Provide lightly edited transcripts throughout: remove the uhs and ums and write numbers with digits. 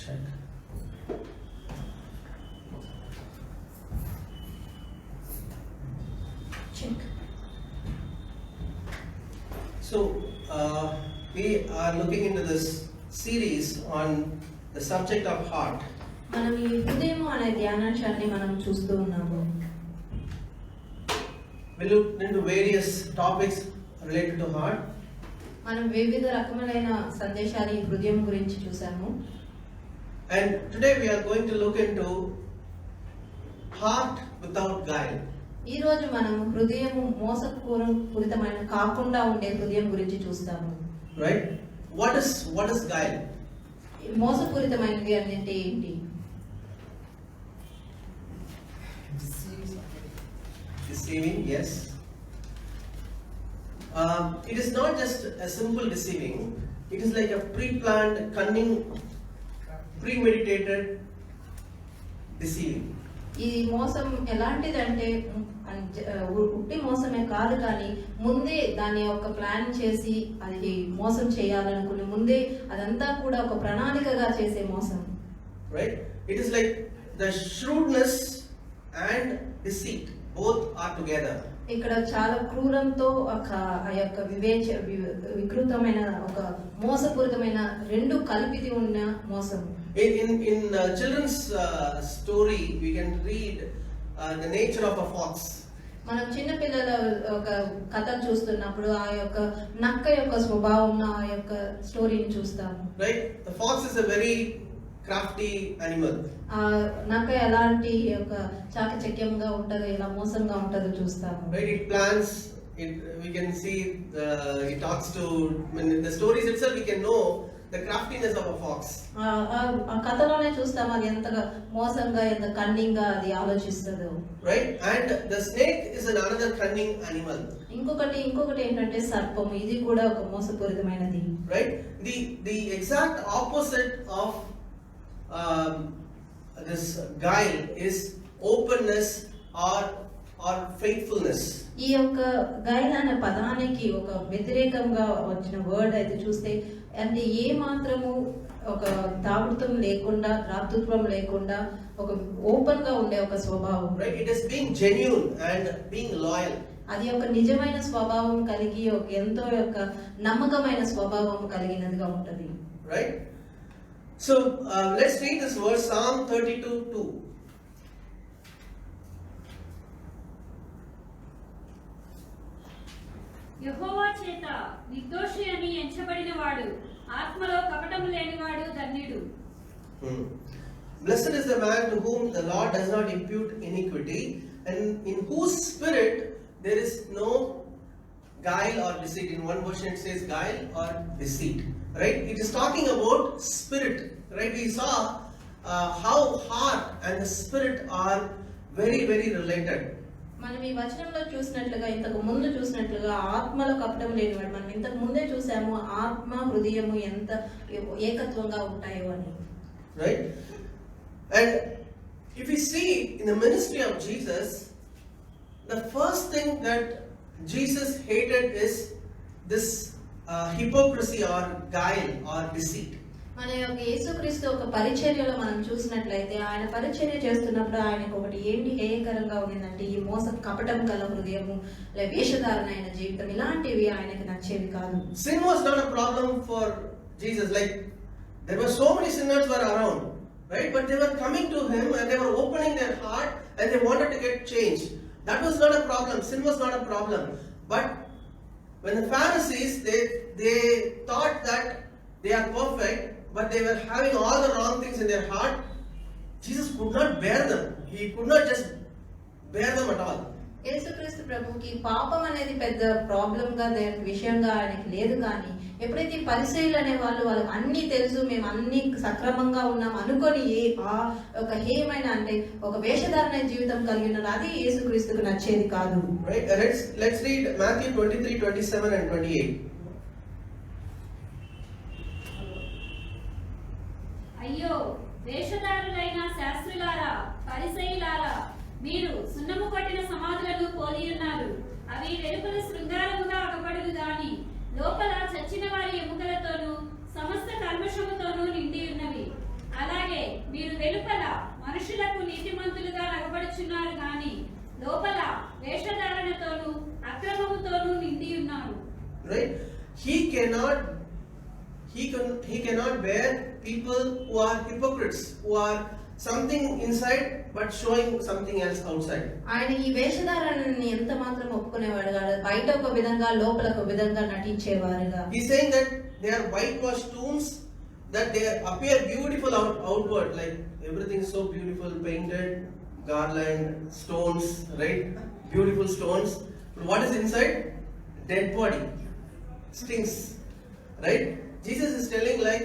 Check. Check. So we are looking into this series on the subject of heart. మనం ఈ హృదయం అనే ధ్యానాంశాన్ని మనం చూస్తూ ఉన్నాము. We looked into various topics related to heart. మనం వివిధ రకములైన సందేశాలు ఈ హృదయం గురించి చూసాము. And today we are going to look into heart without guile. ఈ రోజు మనం హృదయము మోసపూరితమైన కాకుండా ఉండే హృదయం గురించి చూస్తాము. Right? What is guile? మోసపూరితమైనది అంటే ఏంటి? Deceiving, yes. It is not just a simple deceiving. It is like a pre-planned, cunning, premeditated deceiving. ఈ మోసం ఎలాంటిదంటే ఉట్టి మోసమే కాదు, కానీ ముందే దాని యొక్క ప్లాన్ చేసి అది మోసం చేయాలనుకుని ముందే అదంతా కూడా ఒక ప్రణాళికగా చేసే మోసం. Right? It is like the shrewdness and deceit both are together. ఇక్కడ చాలా క్రూరంతో ఒక ఆ యొక్క వికృతమైన ఒక మోసపూరితమైన రెండు కలిపిది ఉన్న మోసం. In children's story we can read the nature of a fox. మనం చిన్న పిల్లల ఒక కథ చూస్తున్నప్పుడు ఆ యొక్క నక్క యొక్క స్వభావం ఆ యొక్క స్టోరీని చూస్తాము. Right? The fox is a very crafty animal. ఆ నక్క ఎలాంటి ఒక చాకచక్యంగా ఉంటదో, ఎలా మోసంగా ఉంటదో చూస్తాము. Right? It plans. We can see it talks to. In the stories itself, we can know the craftiness of a fox. ఆ కథలోనే చూస్తాము అది ఎంతగా మోసంగా, ఎంత కన్నింగ్ గా అది ఆలోచిస్తుందో. Right? And the snake is another cunning animal. ఇంకొకటి ఏంటంటే సర్పము, ఇది కూడా ఒక మోసపూరితమైనది. Right? The exact opposite of this guile is openness or faithfulness. ఈ యొక్క గైల్ అనే పదానికి ఒక వ్యతిరేకంగా వచ్చిన వర్డ్ అయితే చూస్తే అంటే ఏ మాత్రము ఒక దావృతం లేకుండా, రాతృత్వం లేకుండా ఒక ఓపెన్ గా ఉండే ఒక స్వభావం. Right? It is being genuine and being loyal. అది ఒక నిజమైన స్వభావం కలిగి ఒక ఎంతో యొక్క నమ్మకమైన స్వభావం కలిగినదిగా ఉంటది. Right? So let's read this verse, Psalm 32:2. యెహోవా చేత నిర్దోషి అని ఎంచబడినవాడు, ఆత్మలో కపటము లేనివాడు ధన్యుడు. Blessed is the man to whom the Lord does not impute iniquity, and in whose spirit there is no guile or deceit. In one version it says guile or deceit. Right? It is talking about spirit. Right? We saw how heart and the spirit are very, very related. మనం ఈ వచనంలో చూసినట్లుగా, ఇంతకు ముందు చూసినట్లుగా ఆత్మలో కపటం లేనివాడు, మనం ఇంతకు ముందే చూసాము ఆత్మ హృదయము ఎంత ఏకత్వంగా ఉంటాయో అని. Right? And if we see in the ministry of Jesus, the first thing that Jesus hated is this hypocrisy or guile or deceit. మన యొక్క యేసుక్రీస్తు ఒక పరిచర్యలో మనం చూసినట్లయితే ఆయన పరిచర్య చేస్తున్నప్పుడు ఆయనకు ఒకటి ఏంటి హేయకరంగా ఉండిందంటే ఈ మోసం, కపటం గల హృదయము, వేషధారణ అయిన జీవితం, ఇలాంటివి ఆయనకు నచ్చేవి కాదు. Sin was not a problem for Jesus. Like there were so many sinners were around, right? But they were coming to him and they were opening their heart and they wanted to get changed. That was not a problem. Sin was not a problem. But when the Pharisees they thought that they are perfect, but they were having all the wrong things in their heart, Jesus could not bear them. He could not just bear them at all. యేసుక్రీస్తు ప్రభుకి పాపం అనేది పెద్ద problem గా, విషయంగా ఆయనకి లేదు. కానీ ఎప్పుడైతే పరిసయ్యులు అనే వాళ్ళకి అన్ని తెలుసు, మేము అన్ని సక్రమంగా ఉన్నాం అనుకొని ఒక హేయమైన అంటే ఒక వేషధారణ జీవితం కలిగి ఉన్నారు, అది యేసుక్రీస్తుకు నచ్చేది కాదు. Right? Let's read Matthew 23:27 and 28. అయ్యో వేషధారులైన శాస్త్రులారా, పరిసయ్యులారా, మీరు సున్నము కొట్టిన సమాధులను పోలి ఉన్నారు. అవి వెలుపల శృంగారముగా అగపడును గాని లోపల చచ్చిన వారి ఎముకలతోనూ సమస్త కల్మషముతోనూ నిండి ఉన్నవి. అలాగే right? He cannot bear people who are hypocrites, who are something inside but showing something else outside. ఆయన ఈ వేషధారణని ఎంత మాత్రం ఒప్పుకునేవాడు కాదు. బయట ఒక విధంగా లోపల ఒక విధంగా నటించేవారుగా. He's saying that they are whitewashed tombs, that they appear beautiful outward, like everything is so beautiful, painted, garland, stones, right? Beautiful stones. But what is inside? Dead body. Stinks, right? Jesus is telling like,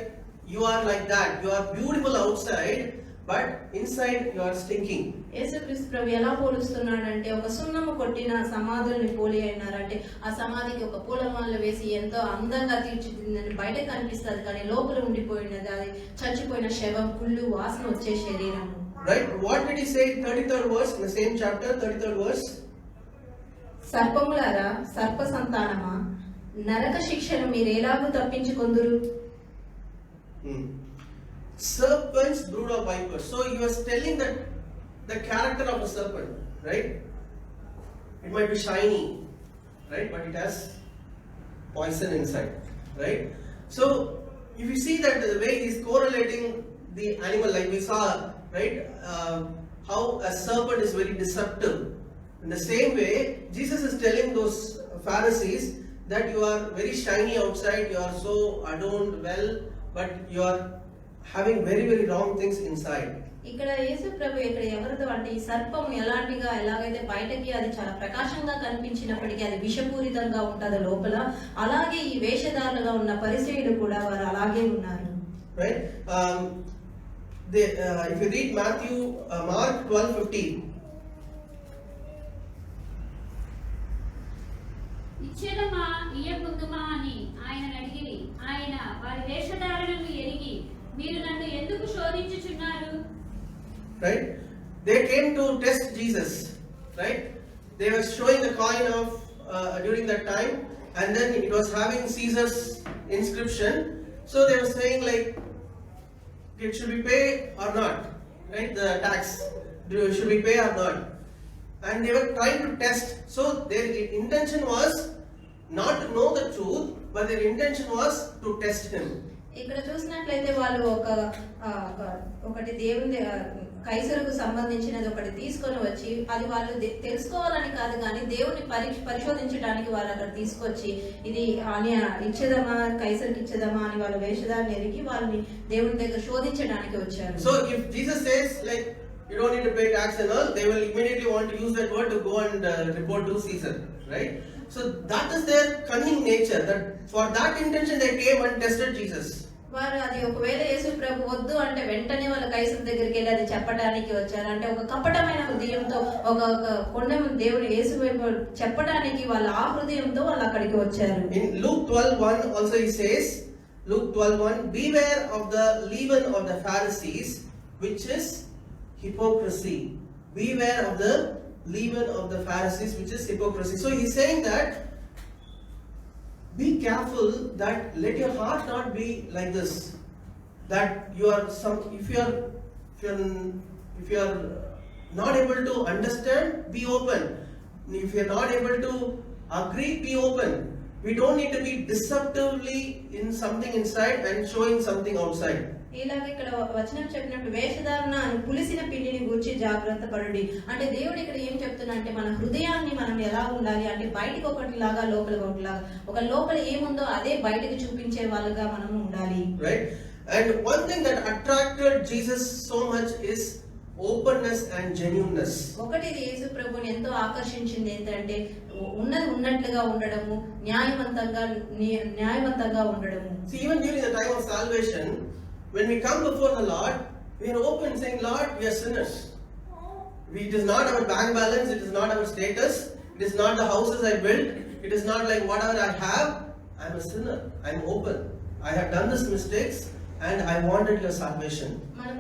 you are like that. You are beautiful outside, but inside you are stinking. యేసుక్రీస్తు ప్రభు ఎలా పోలుస్తున్నాడంటే ఒక సున్నము కొట్టిన సమాధుల్ని పోలి అయినారంటే ఆ సమాధికి ఒక పూలమాల వేసి ఎంతో అందంగా తీర్చిదిద్దని బయట కనిపిస్తుంది కానీ లోపల ఉండిపోయినది అది చచ్చిపోయిన శవం, కుళ్ళు, వాసన వచ్చే శరీరము. Right? What did he say in 33rd verse in the same chapter, 33rd verse? సర్పములారా, సర్ప సంతానమా, నరక శిక్షను మీరు ఎలాగూ తప్పించుకొందురు? Serpents, brood of vipers. So he was telling that the character of a serpent, right? It might be shiny, right? But it has poison inside, right? So if you see that the way he's correlating the animal, like we saw, right? How a serpent is very deceptive. In the same way, Jesus is telling those Pharisees that you are very shiny outside, you are so adorned well, but you are having very, very wrong things inside. ఇక్కడ యేసు ప్రభు ఇక్కడ ఎవరితో అంటే ఈ సర్పం ఎలాగైతే బయటకి అది చాలా ప్రకాశంగా కనిపించినప్పటికీ అది విషపూరితంగా ఉంటది లోపల, అలాగే ఈ వేషధారులుగా ఉన్న పరిసయ్యులు కూడా వారు అలాగే ఉన్నారు. Right? If you read Mark 12:15. ఇచ్చేదమా ఇయ్యకుందుమా అని ఆయన అడిగిరి. ఆయన వారి వేషధారణను ఎరిగి మీరు నన్ను ఎందుకు శోధించుచున్నారు? Right? They came to test Jesus, right? They were showing the coin of during that time, and then it was having Caesar's inscription. So they were saying like, it should we pay or not? Right? The tax, should we pay or not? And they were trying to test. So their intention was not to know the truth, but their intention was to test him. ఇక్కడ చూసినట్లయితే వాళ్ళు ఒకటి దేవుని కైసరుకు సంబంధించినది ఒకటి తీసుకొని వచ్చి అది వాళ్ళు తెలుసుకోవాలని కాదు కానీ దేవుని పరిశోధించడానికి వాళ్ళు అక్కడ తీసుకొచ్చి ఇది అని ఇచ్చేదమా కైసరికి ఇచ్చేదమా అని వాళ్ళ వేషధారణ ఎరిగి వాళ్ళని దేవుని దగ్గర శోధించడానికి వచ్చారు. So if Jesus says like you don't need to pay tax and all, they will immediately want to use that word to go and report to Caesar, right? So that is their cunning nature, that for that intention they came and tested Jesus. వారు అది ఒకవేళ యేసు ప్రభు వద్దు అంటే వెంటనే వాళ్ళ కైసరు దగ్గరికి వెళ్ళి అది చెప్పడానికి వచ్చారు. అంటే ఒక కపటమైన హృదయంతో ఒక కొండ దేవుని యేసు వైపు చెప్పడానికి వాళ్ళ ఆ హృదయంతో వాళ్ళు అక్కడికి వచ్చారు. In Luke 12:1 also he says, Luke 12:1, beware of the leaven of the Pharisees, which is hypocrisy. Beware of the leaven of the Pharisees, which is hypocrisy. So he's saying that be careful that let your heart not be like this, that you are if you are not able to understand, be open. If you are not able to agree, be open. We don't need to be deceptively in something inside and showing something outside. ఇలాగ ఇక్కడ వచనం చెప్పినట్టు వేషధారణ అని పులిసిన పిండిని గురించి జాగ్రత్త పడండి అంటే దేవుడు ఇక్కడ ఏం చెప్తున్నా అంటే మన హృదయాన్ని మనం ఎలా ఉండాలి అంటే బయటకు ఒకటిలాగా లోపలికి ఒకటిలాగా ఒక లోపల ఏముందో అదే బయటకు చూపించే వాళ్ళుగా మనం ఉండాలి. Right? And one thing that attracted Jesus so much is openness and genuineness. ఒకటి యేసు ప్రభువుని ఎంతో ఆకర్షించింది ఏంటంటే ఉన్నది ఉన్నట్లుగా ఉండడము, న్యాయవంతంగా ఉండడము. See, even during the time of salvation, when we come before the Lord, we are open saying, Lord, we are sinners. It is not our bank balance, it is not our status, it is not the houses I built, it is not like whatever I have. I am a sinner. I am open. I have done these mistakes and I wanted your salvation. మనం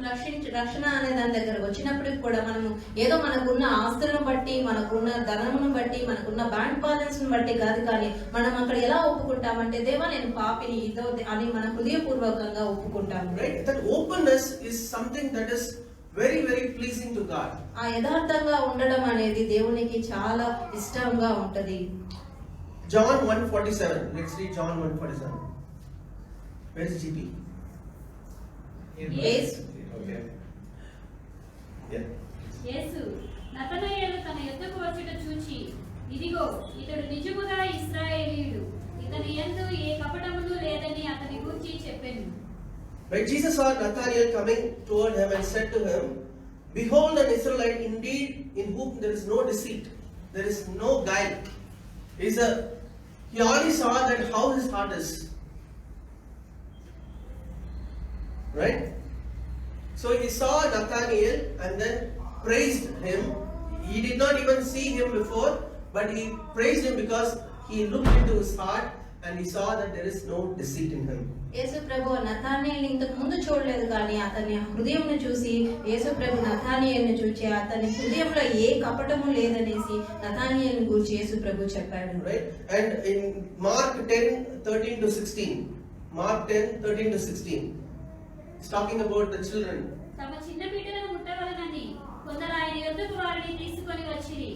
రక్షణ అనే దాని దగ్గర వచ్చినప్పటికి కూడా మనము ఏదో మనకున్న ఆస్తులను బట్టి, మనకున్న ధనమును బట్టి, మనకున్న బ్యాంక్ బ్యాలెన్స్ ను బట్టి కాదు కానీ మనం అక్కడ ఎలా ఒప్పుకుంటామంటే దేవా నేను పాపిని ఇదో అని మన హృదయపూర్వకంగా ఒప్పుకుంటాము. Right? That openness is something that is very, very pleasing to God. ఆ యథార్థంగా ఉండడం అనేది దేవునికి చాలా ఇష్టంగా ఉంటది. John 1:47. Let's read John 1:47. Where is GP? Yes. Okay. Yeah. యేసు నతనయేలు తన యొద్దకు వచ్చుట చూచి, ఇదిగో ఇతడు నిజముగా ఇశ్రాయేలీయుడు, ఇతని యందు ఏ కపటమును లేదని అతని గూర్చి చెప్పెను. Right, Jesus saw Nathanael coming toward him and said to him, "Behold, an Israelite indeed, in whom there is no deceit, there is no guile." He already saw that how his heart is. Right? So he saw Nathanael and then praised him. He did not even see him before, but he praised him because he looked into his heart and he saw that there is no deceit in him. యేసు ప్రభు నతానియేలుని ఇంతకు ముందు చూడలేదు, కానీ అతని హృదయంను చూసి యేసు ప్రభు నతానియేలుని చూచి అతని హృదయంలో ఏ కపటము లేదనేసి నతానియేలుని గురించి యేసు ప్రభు చెప్పాడు. Right? And in Mark 10:13 to 16, Mark 10:13 to 16, it's talking about the children. తమ చిన్న బిడ్డలను ముట్టవలనని కొందరు ఆయన యొద్దకు వారిని తీసుకొని వచ్చిరి.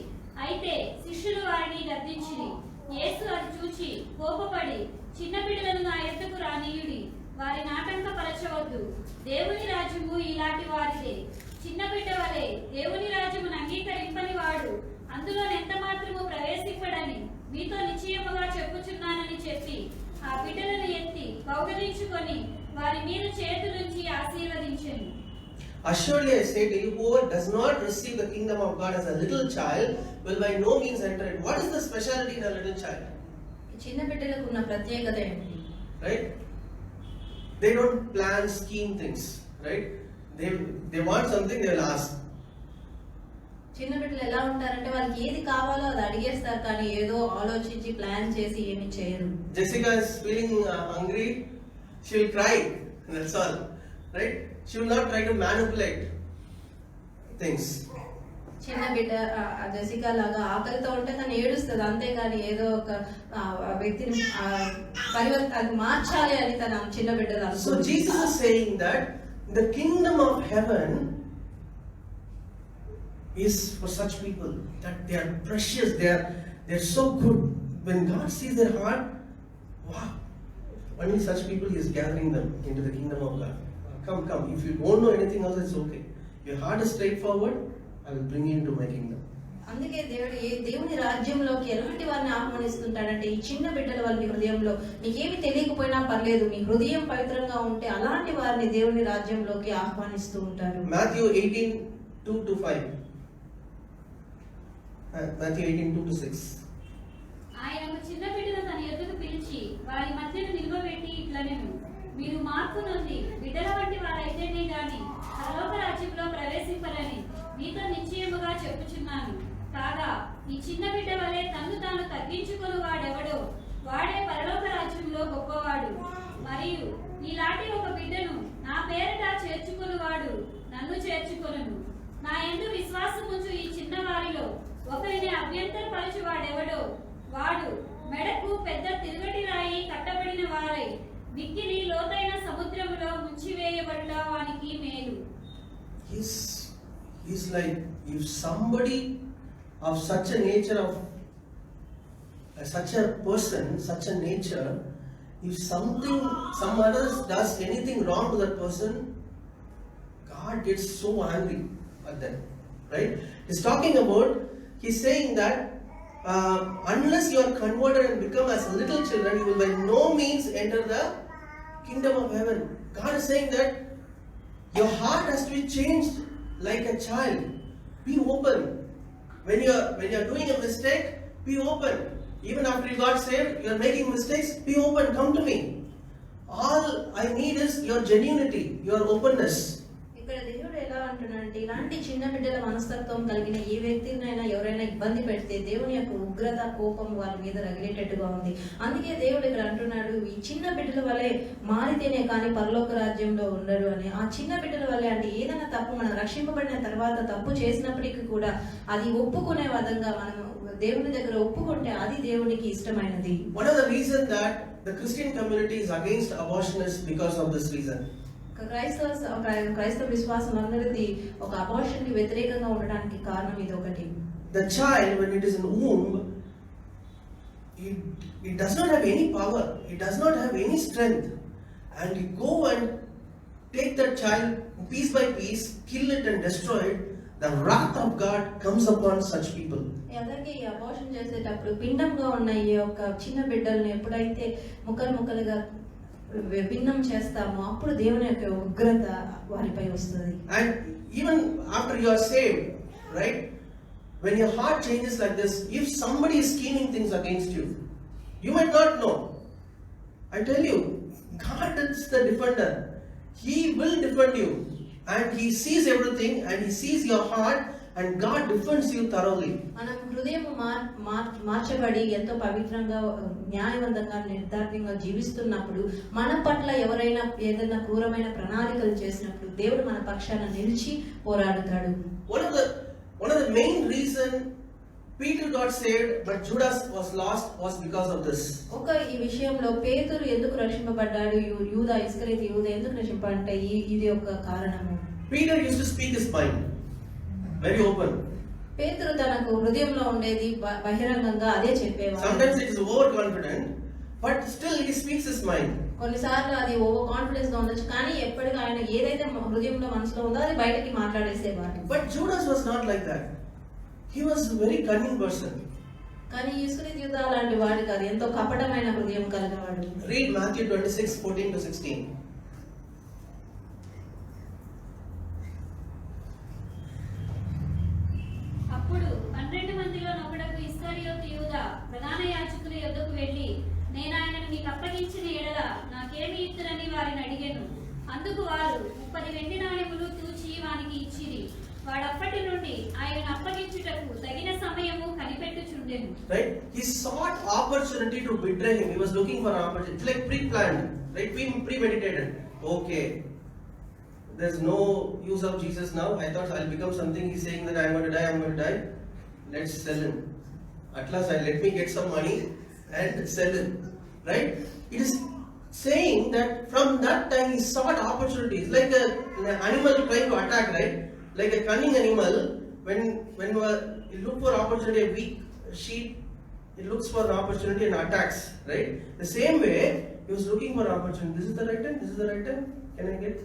అయితే శిష్యులు వారిని గద్దించిరి. యేసు అది చూచి కోపపడి, చిన్న బిడ్డలను నా యొద్దకు రానీయుడి, వారిని ఆటంకపరచవద్దు. దేవుని రాజ్యము ఇలాంటి వారిదే. చిన్న బిడ్డ వలె దేవుని రాజ్యమును అంగీకరింపని వాడు అందులో ఎంత మాత్రము ప్రవేశింపడని మీతో నిశ్చయముగా చెప్పుచున్నానని చెప్పి ఆ బిడ్డలను ఎత్తి కౌగలించుకొని వారి మీద చేతులుంచి ఆశీర్వదించెను. Assuredly I say to you, whoever does not receive the kingdom of God as a little child will by no means enter it. What is the speciality in a little child? చిన్న బిడ్డలకు ఉన్న ప్రత్యేకత ఏంటి? Right? They don't plan, scheme things. Right? They want something, they will ask. చిన్న బిడ్డలు ఎలా ఉంటారంటే వాళ్ళకి ఏది కావాలో అది అడిగేస్తారు, కానీ ఏదో ఆలోచించి ప్లాన్ చేసి ఏమి చేయరు. Jessica is feeling hungry, she will cry. That's all. Right? She will not try to manipulate things. చిన్న బిడ్డ జెసికా లాగా ఆకలితో ఉంటే తను ఏడుస్తుంది, అంతేగాని ఏదో ఒక వ్యక్తిని పరివర్తన మార్చాలి అని తన చిన్న బిడ్డలు. So Jesus is saying that the kingdom of heaven is for such people, that they are precious, they are so good. When God sees their heart, wow, only such people He is gathering them into the kingdom of God. Come. If you don't know anything else, it's okay. Your heart is straightforward, I will bring you into my kingdom. అందుకే దేవుని రాజ్యంలోకి ఎలాంటి వారిని ఆహ్వానిస్తుంటాడంటే ఈ చిన్న బిడ్డల వాళ్ళని హృదయంలో నీకేమి తెలియకపోయినా పర్లేదు, మీ హృదయం పవిత్రంగా ఉంటే అలాంటి వారిని దేవుని రాజ్యంలోకి ఆహ్వానిస్తూ ఉంటారు. Matthew 18:2-5. Matthew 18:2-6. ఆయన ఒక చిన్న బిడ్డను తన యొద్దకు పిలిచి వారి మధ్యను నిలవబెట్టి ఇట్లనెను, మీరు మార్పు నొంది బిడ్డల వంటి వారైతేనే గాని పరలోక రాజ్యంలో ప్రవేశింపరని మీతో నిశ్చయముగా చెప్పుచున్నాను. కాగా ఈ చిన్న బిడ్డ వలె తన్ను తాను తగ్గించుకొని వాడెవడో వాడే పరలోక రాజ్యంలో గొప్పవాడు. మరియు ఇలాంటి ఒక బిడ్డను నా పేరిట చేర్చుకొని వాడు నన్ను చేర్చుకొనును. నా యందు విశ్వాసముంచు ఈ చిన్న వారిలో ఒకరిని అభ్యంతరపరచు వాడెవడో వాడు మెడకు పెద్ద తిరుగటి రాయి కట్టబడిన వారై మిక్కిలి లోతైన సముద్రములో ముంచివేయబడ్డ వానికి మేలు. He's like, if somebody of such a nature, of such a person, such a nature, if some others does anything wrong to that person, God gets so angry at them. Right? He's saying that unless you are converted and become as little children, you will by no means enter the kingdom of heaven. God is saying that your heart has to be changed like a child. Be open. When you are doing a mistake, be open. Even after you got saved, you are making mistakes, be open, come to me. All I need is your genuinity, your openness. ఇక్కడ దేవుడు ఎలా అంటున్నాడంటే ఇలాంటి చిన్న బిడ్డల మనస్తత్వం కలిగిన ఏ వ్యక్తినైనా ఎవరైనా ఇబ్బంది పెడితే దేవుని యొక్క ఉగ్రత కోపం వారి మీద రగిలేటట్టుగా ఉంది. అందుకే దేవుడు ఇక్కడ అంటున్నాడు, ఈ చిన్న బిడ్డల వలె మారితేనే కానీ పరలోక రాజ్యంలో ఉండరు అని. ఆ చిన్న బిడ్డల వలె అంటే ఏదైనా తప్పు మనం రక్షింపబడిన తర్వాత తప్పు చేసినప్పటికీ కూడా అది ఒప్పుకునే విధంగా మనం దేవుని దగ్గర ఒప్పుకుంటే అది దేవునికి ఇష్టమైనది. One of the reasons that the Christian community is against abortion is because of this reason. క్రైస్తవ విశ్వాసం అందరిది ఒక అబార్షన్ కి వ్యతిరేకంగా ఉండడానికి కారణం ఇది ఒకటి. The child, when it is in womb, he does not have any power, he does not have any strength, and he go and take that child piece by piece, kill it and destroy it, the wrath of God comes upon such people. అలాగే ఈ abortion చేసేటప్పుడు పిండంగా ఉన్న ఈ యొక్క చిన్న బిడ్డల్ని ఎప్పుడైతే ముక్కలుగా విభిన్నం చేస్తామో అప్పుడు దేవుని యొక్క ఉగ్రత వారిపై వస్తుంది. And even after you are saved, right, when your heart changes like this, if somebody is scheming things against you, you might not know. I tell you, God is the defender. He will defend you, and He sees everything, and He sees your heart, and God defends you thoroughly. మనం హృదయం మార్చబడి ఎంతో పవిత్రంగా న్యాయవంతంగా నిర్ధారణంగా జీవిస్తున్నప్పుడు మన పట్ల ఎవరైనా ఏదైనా క్రూరమైన ప్రణాళికలు చేసినప్పుడు దేవుడు మన పక్షాన నిలిచి పోరాడుతాడు. One of the main reason Peter got saved but Judas was lost was because of this. ఈ విషయంలో పేతురు ఎందుకు రక్షింపబడ్డాడు, యూదా ఇస్కరియోతు యూదా ఎందుకు రక్షింపబడ్డాడంటే ఇది ఒక కారణము. Peter used to speak his mind very open. పేతురు తనకు హృదయంలో ఉండేది బహిరంగంగా అదే చెప్పేవాడు. Sometimes it is overconfident, but still he speaks his mind. కొన్నిసార్లు అది ఓవర్ కాన్ఫిడెన్స్ గా ఉండొచ్చు, కానీ ఎప్పటికీ ఆయన ఏదైతే హృదయంలో మనసులో ఉందో అది బయటకి మాట్లాడేసేవాడు. But Judas was not like that. He was a very cunning person. కానీ ఇస్కరియోతు యూదా లాంటి వాడు కాదు, ఎంతో కపటమైన హృదయం కలిగినవాడు. Read Matthew 26:14-16. అప్పుడు 12 మందిలో ఒకడుకు ఇస్కరియోతు యూదా ప్రధాన యాజకుల యొద్దకు వెళ్ళి, నేను ఆయనను మీకు అప్పగించిన ఎడల నాకేమి ఇస్తురని వారిని అడిగాను. అందుకు వారు 30 వెండి నాణెములు తూచి వానికి ఇచ్చిరి. వాడప్పటి నుండి ఆయనను అప్పగించుటకు తగిన సమయము కనిపెట్టుచుండెను. Right? He sought opportunity to betray him. He was looking for opportunity. It's like pre-planned, right? Premeditated. Okay, there's no use of Jesus now. I thought I'll become something. He's saying that I'm going to die. Let's sell him. At last, let me get some money and sell him. Right? It is saying that from that time he sought opportunities, like an animal trying to attack, right? Like a cunning animal, when you look for opportunity, a weak sheep, it looks for an opportunity and attacks, right? The same way, he was looking for opportunity. This is the right time. This is the right time. Can I get?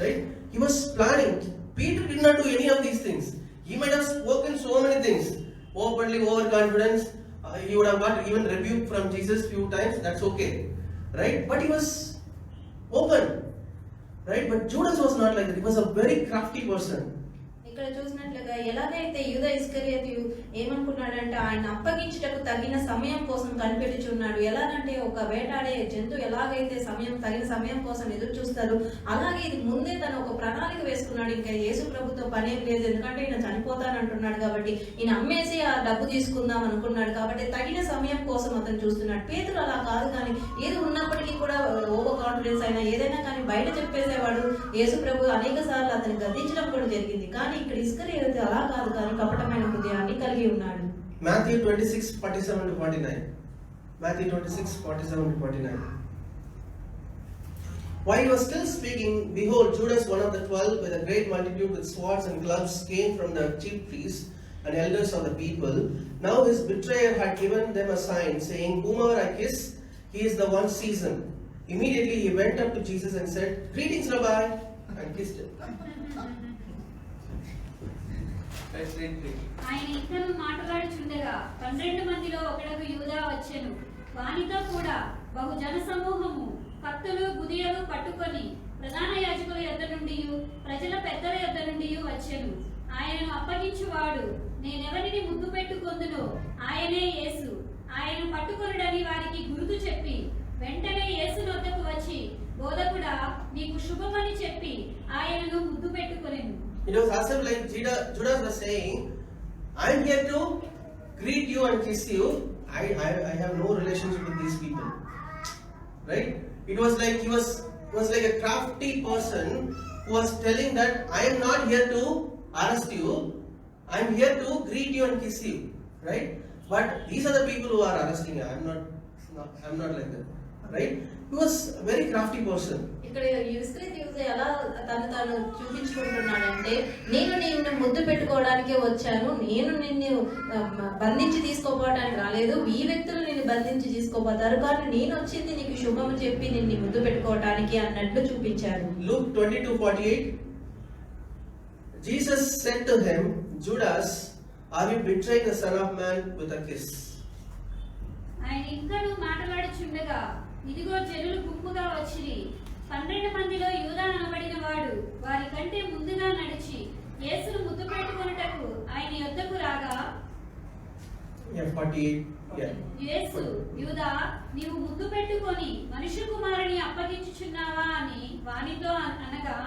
Right? He was planning. Peter did not do any of these things. He might have spoken so many things, openly, overconfidence. He would have got even rebuke from Jesus few times. That's okay, right? But he was open, right? But Judas was not like that. He was a very crafty person. ఇక్కడ చూసినట్లుగా ఎలాగైతే యూదా ఇస్కరియోతు ఏమనుకున్నాడంటే ఆయన అప్పగించుటకు తగిన సమయం కోసం కనిపెట్టుచున్నాడు. ఎలాగంటే ఒక వేటాడే జంతువు ఎలాగైతే తగిన సమయం కోసం ఎదురు చూస్తారు, అలాగే ఇది ముందే తను ఒక ప్రణాళిక వేసుకున్నాడు. ఇంకా యేసు ప్రభుతో పనేం లేదు, ఎందుకంటే ఈయన చనిపోతానంటున్నాడు కాబట్టి ఈయన అమ్మేసి ఆ డబ్బు తీసుకుందాం అనుకున్నాడు. కాబట్టి తగిన సమయం కోసం అతను చూస్తున్నాడు. పేతురు అలా కాదు, కానీ ఏది ఉన్నప్పటికీ కూడా ఓవర్ కాన్ఫిడెన్స్ అయినా ఏదైనా కానీ బయట చెప్పేసేవాడు. యేసు ప్రభు అనేక సార్లు అతన్ని గద్దించడం కూడా జరిగింది. కానీ ఇక్కడ ఇస్కరియోతు అలా కాదు, కానీ కపటమైన హృదయాన్ని కలిగి ఉన్నాడు. Matthew 26:47-49. Matthew 26:47-49. While he was still speaking, behold, Judas, one of the 12, with a great multitude with swords and clubs, came from the chief priests and elders of the people. Now his betrayer had given them a sign, saying, whomever I kiss, he is the one, seize him. Immediately he went up to Jesus and said, greetings, Rabbi, and kissed him. ఆయన ఇంకను మాట్లాడుచుండగా 12 మందిలో ఒకడుకు యూదా వచ్చెను. వానితో కూడా బహు జన సమూహము కత్తులు గుదియలు పట్టుకొని ప్రధాన యాజకుల యొద్ద నుండి ప్రజల పెద్దల యొద్ద నుండి వచ్చెను. ఆయనను అప్పగించువాడు నేనెవరిని ముద్దు పెట్టుకొందునో ఆయనే యేసు. ఆయన పట్టుకొనుడని వారికి గుర్తు చెప్పి వెంటనే యేసు వద్దకు వచ్చి, బోధకుడా, నీకు శుభమని చెప్పి ఆయనను ముద్దు పెట్టుకొనెను. It was as if like Judas was saying, I am here to greet you and kiss you. I have no relationship with these people. Right? It was like he was like a crafty person who was telling that I am not here to arrest you. I am here to greet you and kiss you. Right? But these are the people who are arresting you. I am not like that. Right? He was a very crafty person. ఇక్కడ ఇస్కరియోతు యూదా ఎలా తాను చూపించుకుంటున్నాడంటే, నేను నిన్ను ముద్దు పెట్టుకోవడానికే వచ్చాను, నేను నిన్ను బంధించి తీసుకోపోవడానికి రాలేదు, ఈ వ్యక్తులు నిన్ను బంధించి తీసుకోపోతారు, కానీ నేను వచ్చింది నీకు శుభము చెప్పి నిన్ను ముద్దు పెట్టుకోవటానికి అన్నట్లు చూపించారు. Luke 22:48. Jesus said to him, Judas, are you betraying the Son of Man with a kiss? ఆయన ఇంకను మాట్లాడుచుండగా ఇదిగో జనులు గుంపుగా వచ్చిరి. 12 మందిలో యూదా అనబడిన వాడు వారి కంటే ముందుగా నడిచి యేసును ముద్దు పెట్టుకొనుటకు ఆయన యొద్దకు రాగా, 48. Yeah. యేసు, యూదా, నీవు ముద్దు పెట్టుకొని మనుష్య కుమారుని అప్పగించుచున్నావా అని వానితో అనగా,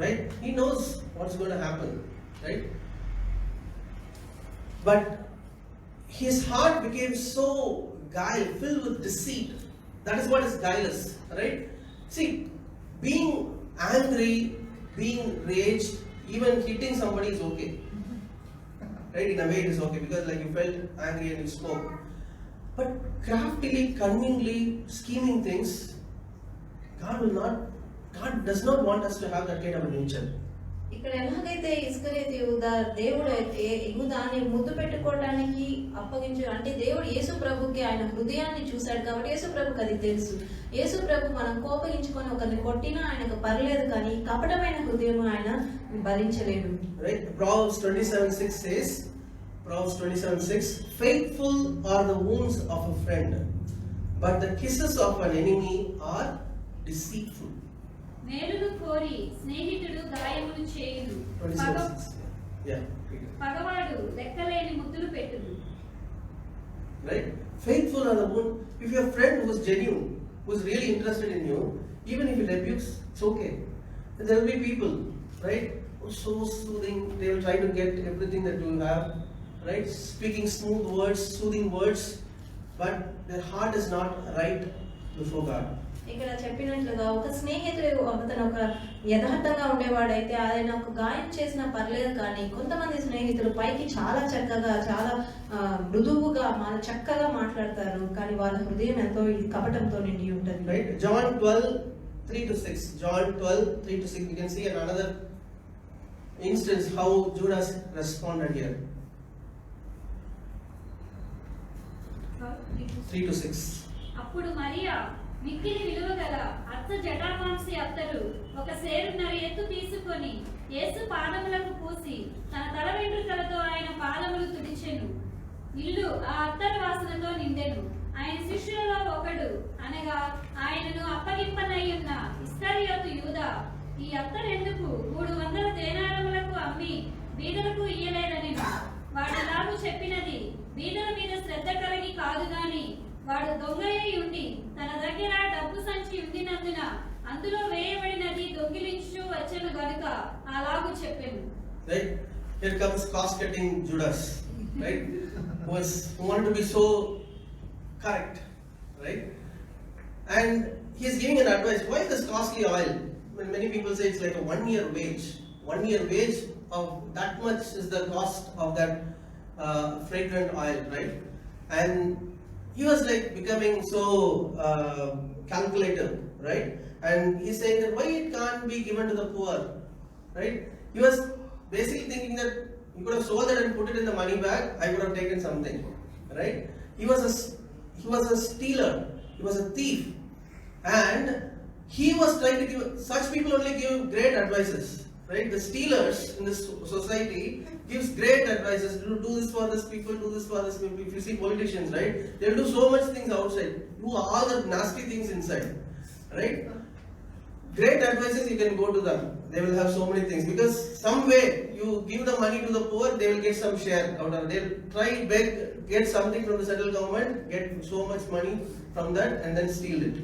Right? He knows what's going to happen. Right? But his heart became so filled with deceit. That is what is guileless. Right? See, being angry, being raged, even hitting somebody is okay. Right? In a way it is okay because like you felt angry and you spoke. But craftily, cunningly, scheming things, God does not want us to have that kind of a nature. ఇక్కడ ఎలాగైతే ఇస్కరియోతు దేవుడు అయితే యూదాని ముద్దు పెట్టుకోవడానికి అప్పగించు అంటే దేవుడు యేసు ప్రభుకి ఆయన హృదయాన్ని చూశాడు కాబట్టి యేసు ప్రభుకి అది తెలుసు. యేసు ప్రభు మనం కోపగించుకొని ఒకరిని కొట్టినా ఆయనకు పర్లేదు, కానీ కపటమైన హృదయం ఆయన భరించలేడు. Right? Proverbs 27:6 says, Proverbs 27:6, faithful are the wounds of a friend, but the kisses of an enemy are deceitful. మేలును కోరి స్నేహితుడు గాయమును చేయును, 27:6. Yeah. పగవాడు లెక్కలేని ముద్దులు పెట్టును. Right? Faithful are the wounds. If your friend who is genuine, who is really interested in you, even if he rebukes, it's okay. There will be people, right, who are so soothing. They will try to get everything that you have, right? Speaking smooth words, soothing words, but their heart is not right before God. ఇక్కడ చెప్పినట్లుగా ఒక స్నేహితుడు అతను ఒక యథార్థంగా ఉండేవాడైతే ఆయన ఒక గాయం చేసినా పర్లేదు, కానీ కొంతమంది స్నేహితులు పైకి చాలా చక్కగా చాలా మృదువుగా చక్కగా మాట్లాడతారు, కానీ వాళ్ళ హృదయం ఎంతో కపటంతో నిండి ఉంటుంది. Right? John 12:3-6. John 12:3-6. You can see another instance how Judas responded here. 3-6. అప్పుడు మరియా మిక్కిలి విలువగల అత్త జటామాంసి అత్తరు ఒక సేరున్నర ఎత్తు తీసుకొని యేసు పాదములకు పూసి తన తల వెంట్రుకలతో ఆయన పాదములు తుడిచెను. ఇల్లు ఆ అత్తరు వాసనతో నిండెను. ఆయన శిష్యులలో ఒకడు అనగా ఆయనను అప్పగింపనయ్యున్న ఇస్కరియోతు యూదా, ఈ అత్తరెందుకు 300 దేనారములకు అమ్మి బీదలకు ఇయ్యలేదనెను. వాడిలాగు చెప్పినది బీదల మీద శ్రద్ధ కలిగి కాదు గాని వాడు దొంగయ్య ఉండి తన దగ్గర డబ్బు సంచి ఉండినందున అందులో వేయబడినది దొంగిలించు వచ్చెను గనుక అలాగు చెప్పెను. Right? Here comes cost-cutting Judas, right? Who wanted to be so correct, right? And he is giving an advice. Why this costly oil? When many people say it's like a 1-year wage. 1-year wage of that much is the cost of that fragrant oil, right? And he was like becoming so calculative, right? And he's saying that why it can't be given to the poor, right? He was basically thinking that you could have sold it and put it in the money bag, I would have taken something, right? He was a stealer, he was a thief, and he was trying to give, such people only give great advices, right? The stealers in this society gives great advices. Do this for this people, do this for this people. If you see politicians, right, they will do so much things outside, do all the nasty things inside, right? Great advices, you can go to them. They will have so many things because some way you give the money to the poor, they will get some share out of it. They will try beg, get something from the central government, get so much money from that, and then steal it,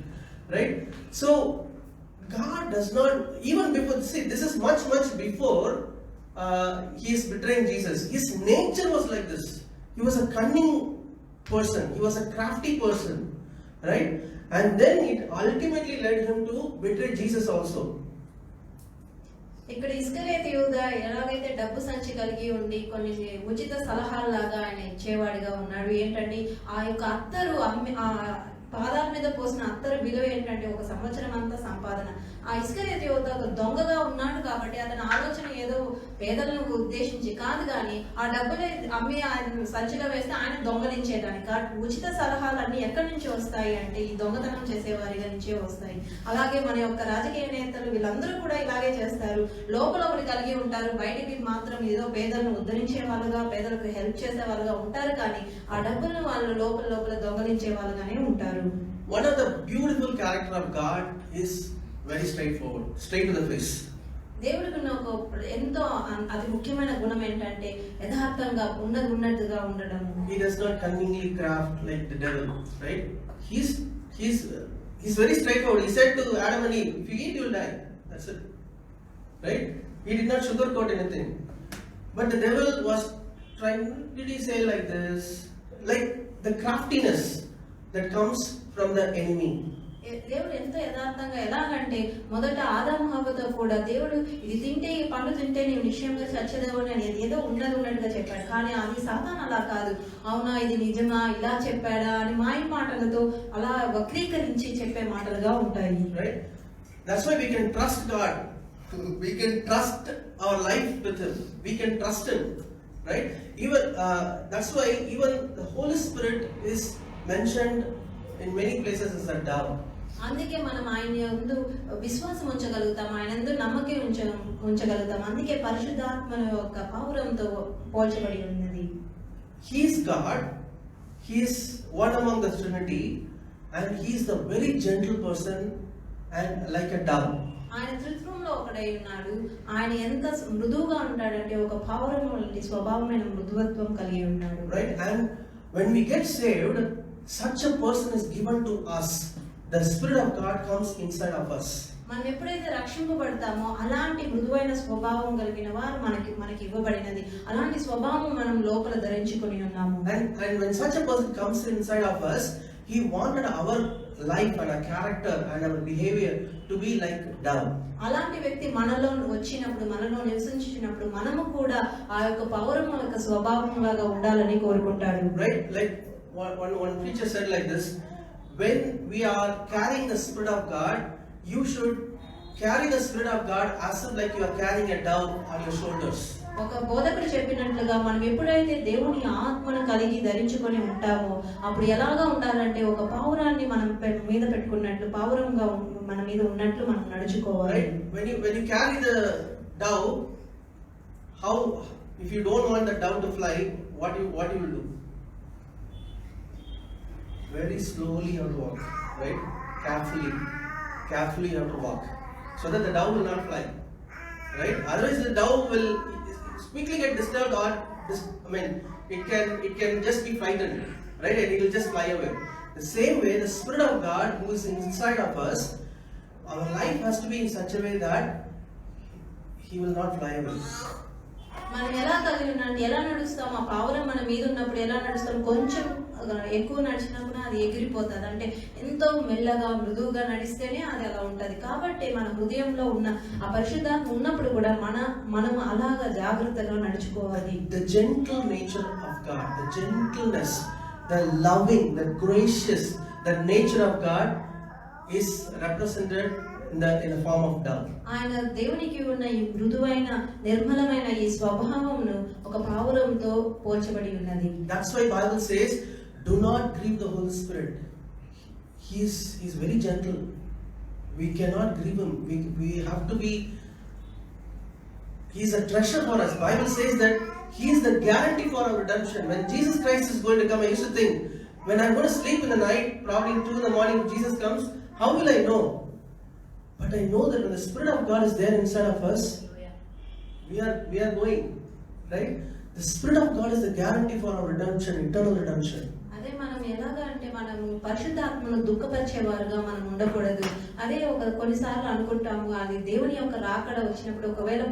right? So God does not, even before, see, this is much before he is betraying Jesus. His nature was like this. He was a cunning person. He was a crafty person, right? And then it ultimately led him to betray Jesus also. ఇక్కడ ఇస్కరియోతు యూదా ఎలాగైతే డబ్బు సంచి కలిగి ఉండి కొన్ని ఉచిత సలహాల్లాగా ఆయన ఇచ్చేవాడిగా ఉన్నాడు. ఏంటంటే ఆ యొక్క అత్తరు ఆ పాదాల మీద పోసిన అత్తరు విలువ ఏంటంటే 1 సంవత్సరం అంతా సంపాదన. ఆ ఆ ఇస్కరియోతు యోధ ఒక దొంగగా ఉన్నాడు కాబట్టి అతని ఆలోచన ఏదో పేదలను ఉద్దేశించి కాదు, కానీ ఆ డబ్బులు అమ్మి ఆయన సంచిలో వేస్తే ఆయన దొంగలించేదాన్ని. కాబట్టి ఉచిత సలహాలన్నీ ఎక్కడి నుంచి వస్తాయి అంటే ఈ దొంగతనం చేసేవారి నుంచే వస్తాయి. అలాగే మన యొక్క రాజకీయ నేతలు వీళ్ళందరూ కూడా ఇలాగే చేస్తారు. లోపల ఒకటి కలిగి ఉంటారు, బయటికి మాత్రం ఏదో పేదలను ఉద్ధరించే వాళ్ళుగా, పేదలకు హెల్ప్ చేసే వాళ్ళుగా ఉంటారు, కానీ ఆ డబ్బులను వాళ్ళు లోపల దొంగలించే వాళ్ళుగానే ఉంటారు. One of the beautiful character of God is very straightforward, straight to the face. దేవుడికి ఉన్న ఒక ఎంతో అతి ముఖ్యమైన గుణం ఏంటంటే యథార్థంగా ఉన్నట్టుగా ఉండడం. He does not cunningly craft like the devil, right? He's very straightforward. He said to Adam and Eve, if you eat, you will die. That's it, right? He did not sugarcoat anything. But the devil was trying. Did he say like this? Like the craftiness that comes from the enemy. దేవుడు ఎంతో యథార్థంగా, ఎలాగంటే మొదట ఆదాము హవ్వతో కూడా దేవుడు ఇది తింటే, ఈ పండు తింటే నీవు నిశ్చయంగా చచ్చేదేమో అని ఏదో ఉన్నట్టుగా చెప్పాడు. కానీ అది సాతాను అలా కాదు. అవునా, ఇది నిజమా, ఇలా చెప్పాడా అని మాయ మాటలతో అలా వక్రీకరించి చెప్పే మాటలుగా ఉంటాయి. Right? That's why we can trust God. We can trust our life with Him. We can trust Him. Right? Even that's why even the Holy Spirit is mentioned in many places as a dove. అందుకే మనం ఆయన యందు విశ్వాసం ఉంచగలుగుతాం, ఆయన యందు నమ్మకం ఉంచగలుగుతాం. అందుకే పరిశుద్ధాత్మ యొక్క పౌరంతో పోల్చబడి ఉన్నది. He is God. He is one among the Trinity, and he is the very gentle person and like a dove. ఆయన త్రిత్వంలో ఒకడై ఉన్నాడు. ఆయన ఎంత మృదువుగా ఉంటాడంటే ఒక పౌరం వంటి స్వభావమైన మృదువత్వం కలిగి ఉన్నాడు. Right? And when we get saved, such a person is given to us. The Spirit of God comes inside of us. మనం ఎప్పుడైతే రక్షింపబడతామో అలాంటి మృదువైన స్వభావం కలిగిన వారు మనకి ఇవ్వబడినది. అలాంటి స్వభావం మనం లోపల ధరించుకొని ఉన్నాము. And when such a person comes inside of us, he wanted our life and our character and our behavior to be like dove. అలాంటి వ్యక్తి మనలో వచ్చినప్పుడు, మనలో నివసించినప్పుడు మనము కూడా ఆ యొక్క పౌరం యొక్క స్వభావం లాగా ఉండాలని కోరుకుంటాడు. Right? Like one preacher said like this, when we are carrying the Spirit of God, you should carry the Spirit of God as if like you are carrying a dove on your shoulders. ఒక బోధకుడు చెప్పినట్లుగా మనం ఎప్పుడైతే దేవుని ఆత్మను కలిగి ధరించుకొని ఉంటామో అప్పుడు ఎలాగా ఉండాలంటే ఒక పావురాన్ని మనం మీద పెట్టుకున్నట్లు, పావురంగా మన మీద ఉన్నట్లు మనం నడుచుకోవాలి. When you carry the dove, how, if you don't want the dove to fly, what you will do? Very slowly you have to walk, right? Carefully you have to walk, so that the dove will not fly, right? Otherwise the dove will quickly get disturbed, or it can just be frightened, right? And it will just fly away. The same way, the Spirit of God who is inside of us, our life has to be in such a way that He will not fly away. మనం ఎలా కలిగి ఉన్నాం, ఎలా నడుస్తాం, ఆ పావురం మన మీద ఉన్నప్పుడు ఎలా నడుస్తాం, కొంచెం ఎక్కువ నడిచినా కూడా అది ఎగిరిపోతుంది. అంటే ఎంతో మెల్లగా మృదువుగా నడిస్తేనే అది అలా ఉంటది. కాబట్టి మన హృదయంలో ఉన్న ఆ పరిశుద్ధాత్మ ఉన్నప్పుడు కూడా మనం అలాగా జాగ్రత్తగా నడుచుకోవాలి. The gentle nature of God, the gentleness, the loving, the gracious, the nature of God is represented in the form of dove. ఆయన దేవునికి ఉన్న ఈ మృదువైన నిర్మలమైన ఈ స్వభావమును ఒక పావురంతో పోల్చబడి ఉన్నది. That's why Bible says, do not grieve the Holy Spirit. He's very gentle. We cannot grieve him. We have to be. He's a treasure for us. Bible says that he is the guarantee for our redemption. When Jesus Christ is going to come, I used to think, when I'm going to sleep in the night, probably 2 in the morning, if Jesus comes, how will I know? But I know that when the Spirit of God is there inside of us, we are going, right? The Spirit of God is the guarantee for our redemption, eternal redemption. అదే మనం ఎలాగా అంటే మనము పరిశుద్ధాత్మను దుఃఖపరిచేవారుగా మనం ఉండకూడదు. అదే కొన్నిసార్లు అనుకుంటాము, అది దేవుని యొక్క రాకడ వచ్చినప్పుడు ఒకవేళ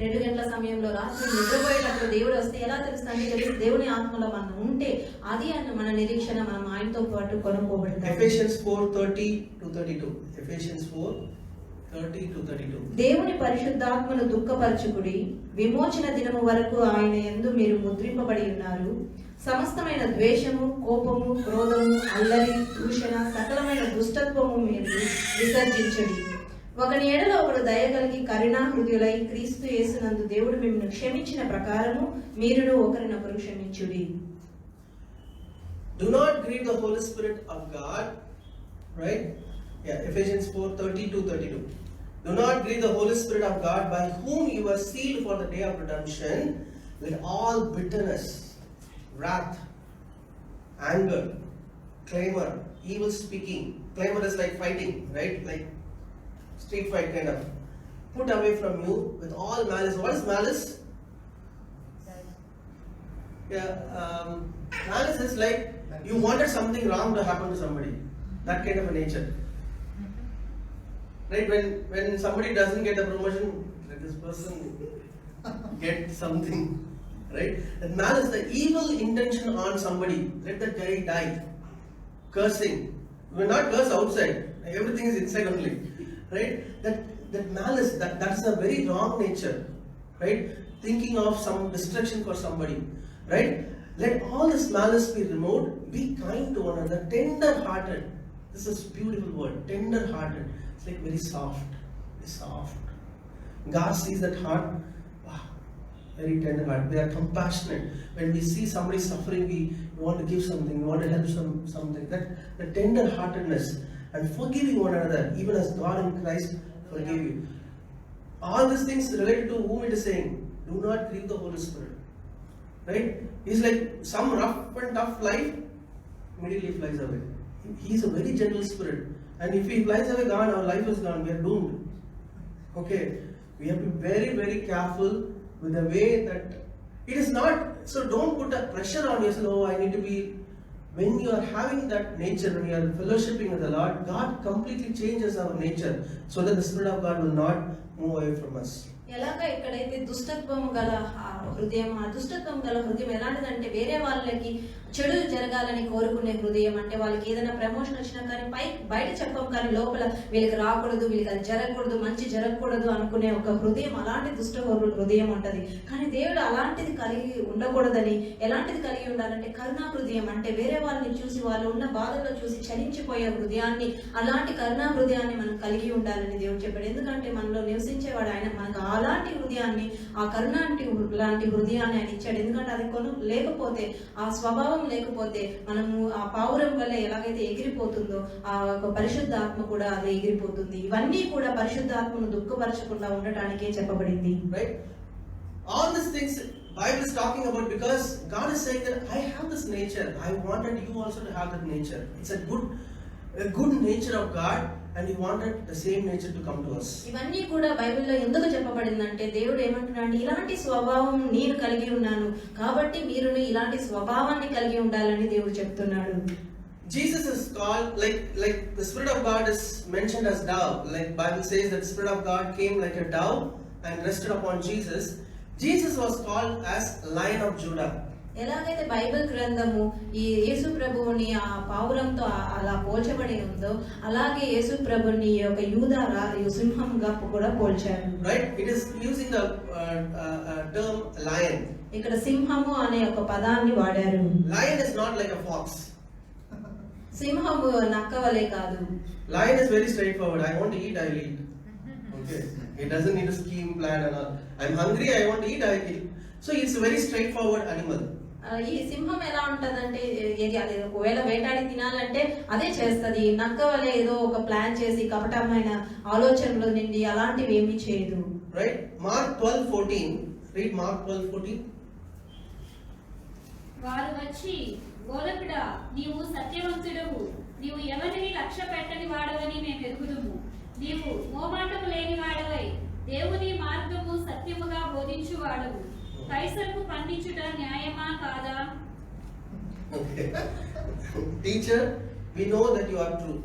2 గంటల సమయంలో రాత్రి నిద్రపోయేటప్పుడు దేవుడు వస్తే ఎలా తెలుస్తుంది? దేవుని ఆత్మలో మనం ఉంటే అది అన్న మన నిరీక్షణ, మనం ఆయనతో పాటు కొనుక్కోబడతాం. Ephesians 4:30-32. Ephesians 4:30-32. దేవుని పరిశుద్ధాత్మను దుఃఖపరచుకుడి, విమోచన దినము వరకు ఆయన యందు మీరు ముద్రింపబడి ఉన్నారు. సమస్తమైన ద్వేషము, కోపము, క్రోధము, అల్లరి, దూషణ, సకలమైన దుష్టత్వము మీరు విసర్జించుడి. ఒకని ఎడల ఒకడు దయ కలిగి కరుణా హృదయులై క్రీస్తు యేసునందు దేవుడు మిమ్మల్ని క్షమించిన ప్రకారము మీరును ఒకరినొకరు క్షమించుడి. Do not grieve the Holy Spirit of God, right? Yeah, Ephesians 4:30-32. Do not grieve the Holy Spirit of God, by whom you were sealed for the day of redemption. Let all bitterness, wrath, anger, clamor, evil speaking. Clamor is like fighting, right? Like street fight kind of. Put away from you with all malice. What is malice? Yeah, malice is like you wanted something wrong to happen to somebody. That kind of a nature. Right? When somebody doesn't get a promotion, let this person get something. Right? And malice, the evil intention on somebody. Let that guy die. Cursing. You will not curse outside. Everything is inside only. Right? That malice, that is a very wrong nature. Right? Thinking of some destruction for somebody. Right? Let all this malice be removed. Be kind to one another. Tender-hearted. This is a beautiful word. Tender-hearted. It's like very soft. Very soft. God sees that heart. Wow. Very tender-hearted. We are compassionate. When we see somebody suffering, we want to give something. We want to help something. The tender-heartedness and forgiving one another, even as God in Christ forgave you. All these things related to whom it is saying. Do not grieve the Holy Spirit. Right? He's like some rough and tough life, immediately flies away. He's a very gentle spirit. And if he flies away, gone, our life is gone. We are doomed. Okay? We have to be very, very careful with the way that it is not. So don't put a pressure on yourself. Oh, I need to be. When you are having that nature, when you are fellowshipping with the Lord, God completely changes our nature so that the Spirit of God will not move away from us. ఎలాగ ఇక్కడైతే దుష్టత్వం గల హృదయం, ఆ దుష్టత్వం గల హృదయం ఎలాంటిదంటే వేరే వాళ్ళకి చెడు జరగాలని కోరుకునే హృదయం. అంటే వాళ్ళకి ఏదైనా ప్రమోషన్ వచ్చినా కానీ బయట చెప్పం, కానీ లోపల వీళ్ళకి రాకూడదు, వీళ్ళకి అది జరగకూడదు, మంచి జరగకూడదు అనుకునే ఒక హృదయం, అలాంటి దుష్ట హృదయం ఉంటది. కానీ దేవుడు అలాంటిది కలిగి ఉండకూడదని, ఎలాంటిది కలిగి ఉండాలంటే కరుణా హృదయం. అంటే వేరే వాళ్ళని చూసి, వాళ్ళు ఉన్న బాధల్లో చూసి చలించిపోయే హృదయాన్ని, అలాంటి కరుణా హృదయాన్ని మనం కలిగి ఉండాలని దేవుడు చెప్పాడు. ఎందుకంటే మనలో నివసించేవాడు ఆయన. మనకు అలాంటి హృదయాన్ని, ఆ కరుణాంటి లాంటి హృదయాన్ని ఆయన ఇచ్చాడు. ఎందుకంటే అది లేకపోతే, ఆ స్వభావం లేకపోతే మనము ఆ పావురం వల్ల ఎలాగైతే ఎగిరిపోతుందో ఆ పరిశుద్ధాత్మ కూడా అది ఎగిరిపోతుంది. ఇవన్నీ కూడా పరిశుద్ధాత్మను దుఃఖపరచకుండా ఉండటానికే చెప్పబడింది. Right? All these things Bible is talking about because God is saying that I have this nature. I wanted you also to have that nature. It's a good nature of God. And he wanted the same nature to come to us. ఇవన్నీ కూడా బైబిల్లో ఎందుకు చెప్పబడిందంటే దేవుడు ఏమంటున్నాడు, ఇలాంటి స్వభావం నేను కలిగి ఉన్నాను కాబట్టి మీరును ఇలాంటి స్వభావాన్ని కలిగి ఉండాలని దేవుడు చెప్తున్నాడు. Jesus is called like the Spirit of God is mentioned as dove. Like Bible says that the Spirit of God came like a dove and rested upon Jesus. Jesus was called as Lion of Judah. ఎలాగైతే Bible గ్రంథము ఈ యేసు ప్రభువుని ఆ పావురంతో అలా పోల్చబడి ఉందో, అలాగే యేసు ప్రభుని ఒక యూదా సింహంగా కూడా పోల్చారు. Right? It is using the term lion. ఇక్కడ సింహము అనే ఒక పదాన్ని వాడారు. Lion is not like a fox. సింహము నక్కవలే కాదు. Lion is very straightforward. I want to eat, I will eat. Okay. It doesn't need a scheme, plan and all. I'm hungry, I want to eat, I will eat. So it's a very straightforward animal. ఈ సింహం ఎలా ఉంటదంటే, ఏది అది ఒకవేళ వేటాడి తినాలంటే అదే చేస్తది. నక్క వల్ల ఏదో ఒక ప్లాన్ చేసి కపటమైన ఆలోచనలు నిండి అలాంటివి ఏమీ చేయదు. Right? Mark 12:14. Read Mark 12:14. వారు వచ్చి, బోధకుడా, నీవు సత్యవంతుడవు, నీవు ఎవరిని లక్ష్య పెట్టని వాడవని మేము ఎరుగుదుము. నీవు మోమాటము లేని వాడవై దేవుని మార్గము సత్యముగా బోధించువాడవు. కైసరుకు పండించుట న్యాయమా కాదా? Okay. Teacher, we know that you are true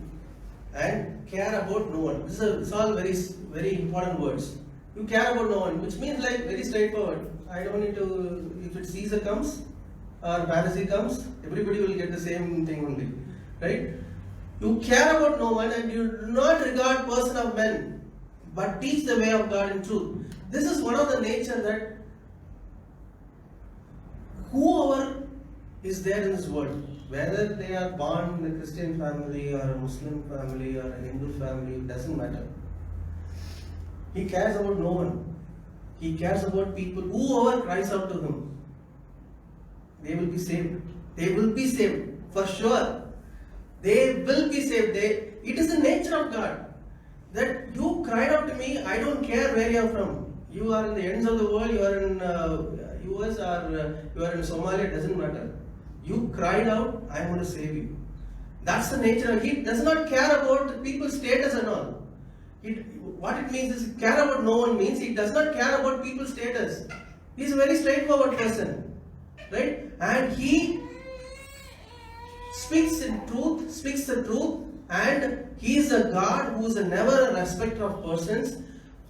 and care about no one. This is all very, very important words. You care about no one, which means like very straightforward. I don't need to, if it Caesar comes or Pharisee comes, everybody will get the same thing only. Right? You care about no one and you do not regard person of men, but teach the way of God in truth. This is one of the nature that whoever is there in this world, Whether they are born in a Christian family or a Muslim family or a Hindu family, it doesn't matter. He cares about no one. He cares about people. Whoever cries out to him, they will be saved. They will be saved for sure. They will be saved. It is the nature of God that you cried out to me. I don't care where you are from. You are in the ends of the world. You are in US or you are in Somalia. It doesn't matter. You cried out. I am going to save you. That's the nature. He does not care about people's status and all. What it means is care about no one means he does not care about people's status. He is a very straightforward person, right? And he speaks the truth, and he is a God who is never a respecter of persons.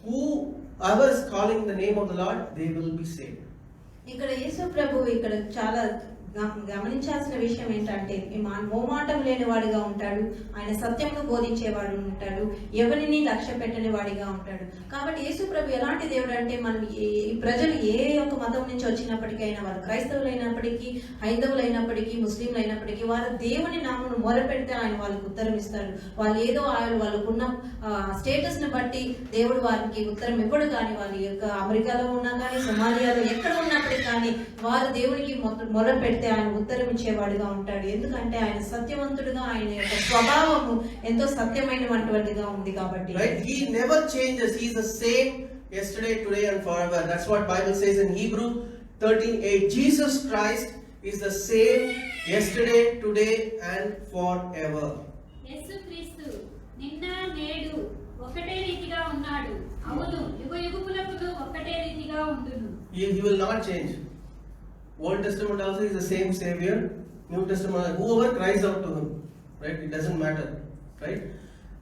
Whoever is calling the name of the Lord, they will be saved. ఇక్కడ యేసు ప్రభు ఇక్కడ చాలా గమనించాల్సిన విషయం ఏంటంటే మోమాటం లేనివాడిగా ఉంటాడు. ఆయన సత్యమును బోధించేవాడు ఉంటాడు. ఎవరిని లక్ష్య పెట్టని వాడిగా ఉంటాడు. కాబట్టి యేసు ప్రభు ఎలాంటి దేవుడు అంటే మనం ఈ ప్రజలు ఏ ఒక్క మతం నుంచి వచ్చినప్పటికైనా, వారు క్రైస్తవులైనప్పటికీ, హైందవులైనప్పటికీ, ముస్లింలైనప్పటికీ, వారు దేవుని నామమును మొరపెడితే ఆయన వాళ్ళకి ఉత్తరం ఇస్తారు. వాళ్ళు ఏదో వాళ్ళకున్న స్టేటస్ ని బట్టి దేవుడు వారికి ఉత్తరం ఇవ్వడు. కానీ వాళ్ళ యొక్క అమెరికాలో ఉన్నా కానీ, సోమాలియాలో ఎక్కడ ఉన్నప్పటికీ కానీ వారు దేవునికి మొరపెడితే ఆయన ఉత్తరం ఇచ్చేవాడుగా ఉంటాడు. ఎందుకంటే ఆయన సత్యవంతుడుగా, ఆయన యొక్క స్వభావము ఎంతో సత్యమైనటువంటిగా ఉంది కాబట్టి. Right? He never changes. He is the same yesterday, today and forever. That's what Bible says in Hebrew 13:8. Jesus Christ is the same yesterday, today and forever. యేసుక్రీస్తు నిన్న నేడు ఒకటే రీతిగా ఉన్నాడు. అవును, యుగయుగములకు ఒకటే రీతిగా ఉండును. He will not change. Old Testament also is the same Savior. New Testament, whoever cries out to him, right? It doesn't matter, right?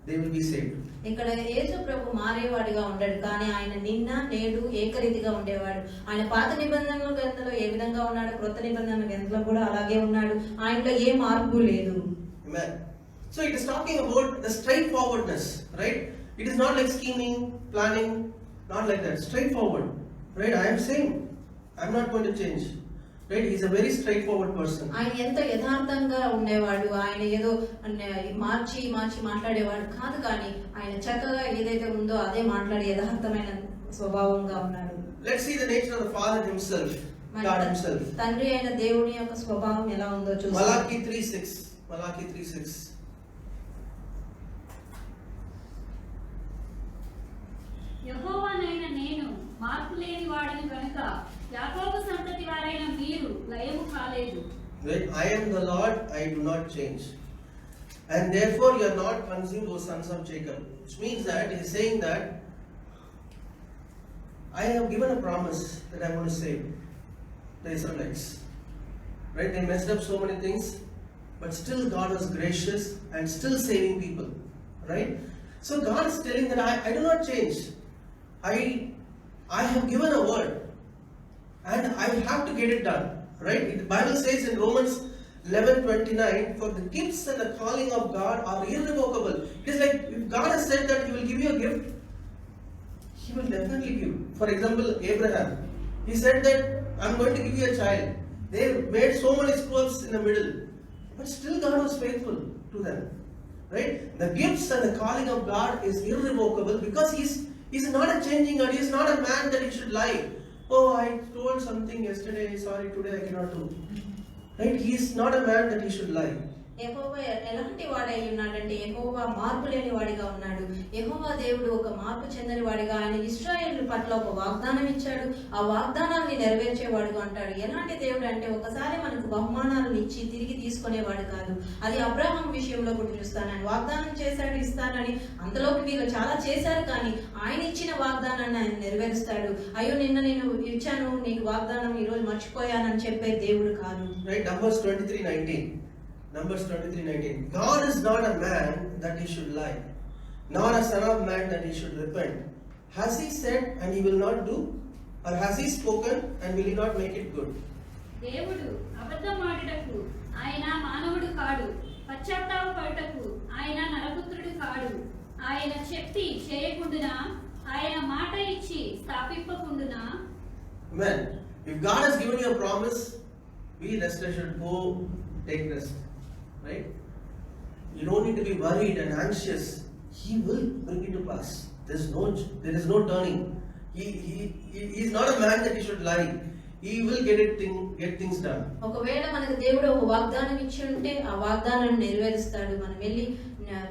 They will be saved. ఇక్కడ యేసు ప్రభు మారేవాడిగా ఉండడు. కానీ ఆయన నిన్న నేడు ఏకరీతిగా ఉండేవాడు. ఆయన పాత నిబంధనల గ్రంథంలో ఏ విధంగా ఉన్నాడు, క్రొత్త నిబంధనల గ్రంథంలో కూడా అలాగే ఉన్నాడు. ఆయనలో ఏ మార్పు లేదు. Amen. So it is talking about the straightforwardness, right? It is not like scheming, planning, not like that. Straightforward, right? I am same. I am not going to change. Right? He is a very straightforward person. ఆయన ఎంత యథార్థంగా ఉండేవాడు. ఆయన ఏదో మార్చి మాట్లాడేవాడు కాదు. కానీ ఆయన చక్కగా ఏదైతే ఉందో అదే మాట్లాడే యథార్థమైన స్వభావంగా ఉన్నాడు. Let's see the nature of the Father himself, God himself. తండ్రి అయిన దేవుని యొక్క స్వభావం ఎలా ఉందో చూద్దాం. Malachi 3:6. యెహోవానైన నేను మార్పు లేని వాడను కనుక యాకోబు సంతతి వారైన మీరు లయము కాలేదు. Right? I am the Lord, I do not change. And therefore you are not consumed, O sons of Jacob. Which means that he is saying that I have given a promise that I am going to save the Israelites. Right? They messed up so many things, but still God was gracious and still saving people. Right? So God is telling that I do not change. I have given a word and I have to get it done. Right? The Bible says in Romans 11:29, for the gifts and the calling of God are irrevocable. It is like if God has said that He will give you a gift, He will definitely give. For example, Abraham, He said that I am going to give you a child. They made so many screw-ups in the middle, but still God was faithful to them. Right? The gifts and the calling of God is irrevocable because He's not a changing God. He is not a man that He should lie. Oh, I told something yesterday, sorry, today I cannot do. Right? He is not a man that he should lie. యెహోవా ఎలాంటి వాడై ఉన్నాడంటే యెహోవా మార్పు లేని వాడిగా ఉన్నాడు. యెహోవా దేవుడు ఒక మార్పు చెందని వాడిగా ఆయన ఇశ్రాయేలు పట్ల ఒక వాగ్దానం ఇచ్చాడు. ఆ వాగ్దానాన్ని నెరవేర్చేవాడుగా అంటాడు. ఎలాంటి దేవుడు అంటే ఒకసారి మనకు బహుమానాలను ఇచ్చి తిరిగి తీసుకునేవాడు కాదు. అది అబ్రహాం విషయంలో కూడా చూస్తాను. ఆయన వాగ్దానం చేశాడు, ఇస్తానని. అంతలోకి వీళ్ళు చాలా చేశారు, కానీ ఆయన ఇచ్చిన వాగ్దానాన్ని ఆయన నెరవేరుస్తాడు. అయ్యో నిన్న నేను ఇచ్చాను నీకు వాగ్దానం, ఈ రోజు మర్చిపోయానని చెప్పే దేవుడు కాదు. Right? Numbers 23:19. God is not a man that he should lie, nor a son of man that he should repent. Has he said and he will not do? Or has he spoken and will he not make it good? దేవుడు అబద్ధమాడుటకు ఆయన మానవుడు కాడు, పశ్చాత్తాపపడుటకు ఆయన నరపుత్రుడు కాడు. ఆయన చెప్పి చేయకుండునా, ఆయన మాట ఇచ్చి స్థాపింపకుండునా. Amen. If God has given you a promise, be rest assured, go take rest. right? You don't need to be worried and anxious. He will bring it to pass. There is no turning. He is not a man that he should lie. He will get things done. ఒకవేళ మనకు దేవుడు ఒక వాగ్దానం ఇచ్చి ఉంటే ఆ వాగ్దానాన్ని నెరవేరుస్తాడు. మనం వెళ్ళి